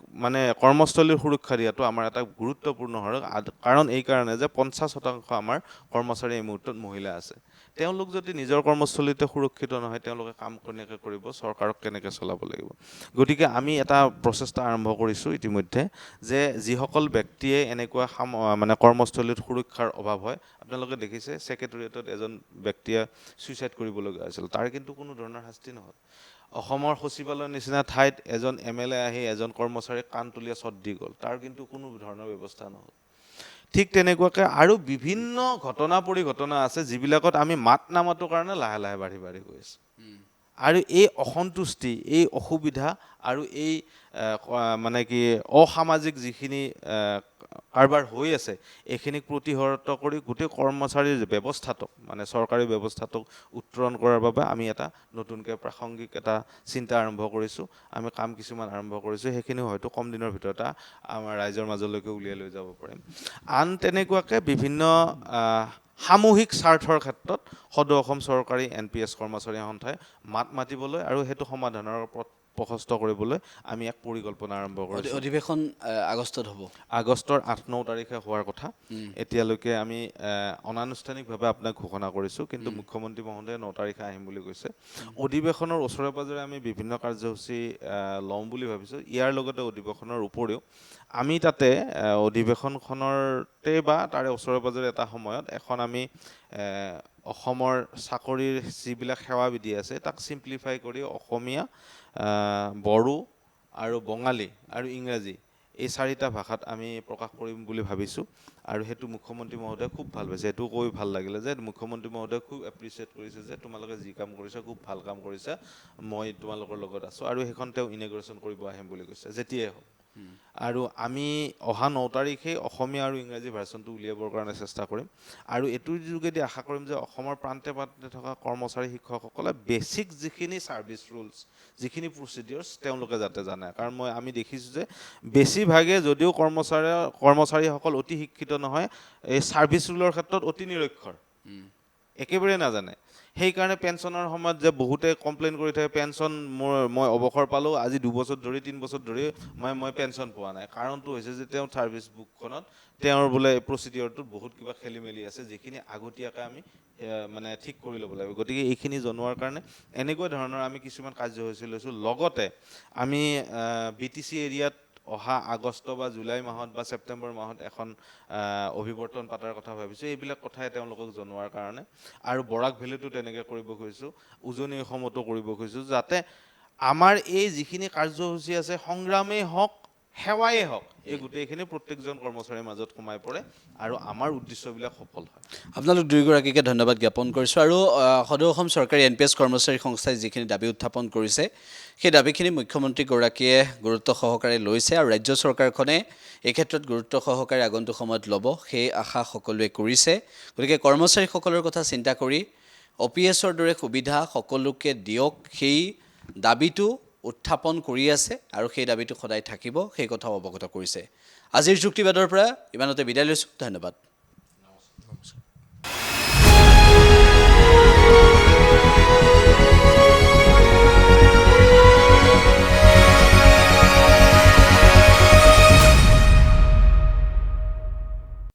কৰ্মস্থলীৰ সুৰক্ষা দিয়াটো আমাৰ এটা গুৰুত্বপূৰ্ণ হয়। কাৰণ এই কাৰণে যে 50% আমাৰ কৰ্মচাৰী এই মুহূৰ্তত মহিলা আছে। তেওঁলোক যদি নিজৰ কৰ্মস্থলীতে সুৰক্ষিত নহয়, তেওঁলোকে কাম কেনেকৈ কৰিব, চৰকাৰক কেনেকৈ চলাব লাগিব। গতিকে আমি এটা প্ৰচেষ্টা আৰম্ভ কৰিছোঁ ইতিমধ্যে যে যিসকল ব্যক্তিয়ে এনেকুৱা কৰ্মস্থলীত সুৰক্ষাৰ অভাৱ হয়, আপোনালোকে দেখিছে ছেক্ৰেটেৰিয়েটত এজন ব্যক্তিয়ে ছুইচাইড কৰিবলগীয়া হৈছিল, তাৰ কিন্তু কোনো ধৰণৰ শাস্তি নহ'ল। অসমৰ সচিবালয়ৰ নিচিনা ঠাইত এজন MLA আহি এজন কৰ্মচাৰীক কাণতলীয়া শ্বট দি গ'ল, তাৰ কিন্তু কোনো ধৰণৰ ব্যৱস্থা নহ'ল। ঠিক তেনেকুৱাকৈ আৰু বিভিন্ন ঘটনা আছে যিবিলাকত আমি মাত নামাতৰ কাৰণে লাহে লাহে বাঢ়ি গৈ আছে। আৰু এই অসন্তুষ্টি, এই অসুবিধা আৰু এই অসামাজিক যিখিনি কাৰবাৰ হৈ আছে, এইখিনিক প্ৰতিহত কৰি গোটেই কৰ্মচাৰীৰ ব্যৱস্থাটোক চৰকাৰী ব্যৱস্থাটোক উত্তৰণ কৰাৰ বাবে আমি এটা নতুনকৈ প্ৰাসংগিক এটা চিন্তা আৰম্ভ কৰিছোঁ। আমি কাম কিছুমান আৰম্ভ কৰিছোঁ, সেইখিনি হয়তো কম দিনৰ ভিতৰতে আমাৰ ৰাইজৰ মাজলৈকে উলিয়াই লৈ যাব পাৰিম। আন তেনেকুৱাকৈ বিভিন্ন সামূহিক স্বাৰ্থৰ ক্ষেত্ৰত সদৌ অসম চৰকাৰী NPS কৰ্মচাৰী সন্থাই মাত মাতিবলৈ আৰু সেইটো সমাধানৰ পথ প্ৰশস্ত কৰিবলৈ আমি এক পৰিকল্পনা আৰম্ভ কৰিছোঁ। অধিৱেশন আগষ্টত হ'ব, আগষ্টৰ 8-9 তাৰিখে হোৱাৰ কথা। এতিয়ালৈকে আমি অনানুষ্ঠানিকভাৱে আপোনাক ঘোষণা কৰিছোঁ, কিন্তু মুখ্যমন্ত্ৰী মহোদয়ে 9 তাৰিখে আহিম বুলি কৈছে। অধিৱেশনৰ ওচৰে পাজৰে আমি বিভিন্ন কাৰ্যসূচী ল'ম বুলি ভাবিছোঁ। ইয়াৰ লগতে অধিৱেশনৰ উপৰিও আমি তাতে অধিৱেশনখনতে বা তাৰে ওচৰে পাজৰে এটা সময়ত এখন আমি অসমৰ চাকৰিৰ যিবিলাক সেৱাবিধি আছে তাক ছিম্প্লিফাই কৰি অসমীয়া, বড়ো আৰু বঙালী আৰু ইংৰাজী এই 4টা ভাষাত আমি প্ৰকাশ কৰিম বুলি ভাবিছোঁ। আৰু সেইটো মুখ্যমন্ত্ৰী মহোদয়ে খুব ভাল পাইছে। সেইটো কৈ ভাল লাগিলে যে মুখ্যমন্ত্ৰী মহোদয়ে খুব এপ্ৰিচিয়েট কৰিছে যে তোমালোকে যি কাম কৰিছা খুব ভাল কাম কৰিছা, মই তোমালোকৰ লগত আছোঁ। আৰু সেইখন তেওঁ ইনগ্ৰেশ্যন কৰিব আহিম বুলি কৈছে, যেতিয়াই হওক। আৰু আমি অহা 9 তাৰিখে অসমীয়া আৰু ইংৰাজী ভাৰ্চনটো উলিয়াবৰ কাৰণে চেষ্টা কৰিম। আৰু এইটোৰ যোগেদি আশা কৰিম যে অসমৰ প্ৰান্তে প্ৰান্তে থকা কৰ্মচাৰী শিক্ষকসকলে বেছিক যিখিনি ছাৰ্ভিচ ৰুলছ, যিখিনি প্ৰচিডিউৰ্ছ তেওঁলোকে যাতে জানে। কাৰণ আমি দেখিছোঁ যে বেছিভাগে যদিও কৰ্মচাৰীসকল অতি শিক্ষিত নহয়, এই ছাৰ্ভিচ ৰুলৰ ক্ষেত্ৰত অতি নিৰক্ষৰ, একেবাৰে নাজানে। সেইকাৰণে পেঞ্চনৰ সময়ত যে বহুতে কমপ্লেইন কৰি থাকে, পেঞ্চন মই অৱসৰ পালোঁ, আজি 2 বছৰ ধৰি 3 বছৰ ধৰি মই পেঞ্চন পোৱা নাই। কাৰণটো হৈছে যে তেওঁৰ ছাৰ্ভিচ বুকখনত তেওঁৰ বোলে প্ৰচিডিউৰটোত বহুত কিবা খেলি মেলি আছে, যিখিনি আগতীয়াকৈ আমি ঠিক কৰি ল'ব লাগিব। গতিকে এইখিনি জনোৱাৰ কাৰণে এনেকুৱা ধৰণৰ আমি কিছুমান কাৰ্যসূচী লৈছোঁ। লগতে আমি BTC এৰিয়াত অহা আগষ্ট বা জুলাই মাহত বা ছেপ্টেম্বৰ মাহত এখন অভিৱৰ্তন পাতাৰ কথা ভাবিছোঁ। এইবিলাক কথাই তেওঁলোকক জনোৱাৰ কাৰণে আৰু বৰাক ভেলীটো তেনেকৈ কৰিব খুজিছোঁ, উজনি অসমতো কৰিব খুজিছোঁ, যাতে আমাৰ এই যিখিনি কাৰ্যসূচী আছে সংগ্ৰামেই হওক সেৱাই হওক এই গোটেইখিনি প্ৰত্যেকজন কৰ্মচাৰীৰ মাজত সোমাই পৰে আৰু আমাৰ উদ্দেশ্যবিলাক সফল হয়। আপোনালোক দুয়োগৰাকীকে ধন্যবাদ জ্ঞাপন কৰিছোঁ। আৰু সদৌ অসম চৰকাৰী NPS কৰ্মচাৰী সংস্থাই যিখিনি দাবী উত্থাপন কৰিছে সেই দাবীখিনি মুখ্যমন্ত্ৰীগৰাকীয়ে গুৰুত্ব সহকাৰে লৈছে আৰু ৰাজ্য চৰকাৰখনে এই ক্ষেত্ৰত গুৰুত্ব সহকাৰে আগন্তুক সময়ত ল'ব সেই আশা সকলোৱে কৰিছে। গতিকে কৰ্মচাৰীসকলৰ কথা চিন্তা কৰি OPSৰ দৰে সুবিধা সকলোকে দিয়ক সেই দাবীটো উত্থাপন কৰি আছে আৰু সেই দাবীটো সদায় থাকিব, সেই কথাও অৱগত কৰিছে। আজিৰ যুক্তিবাদৰ পৰা ইমানতে বিদায় লৈছোঁ। ধন্যবাদ।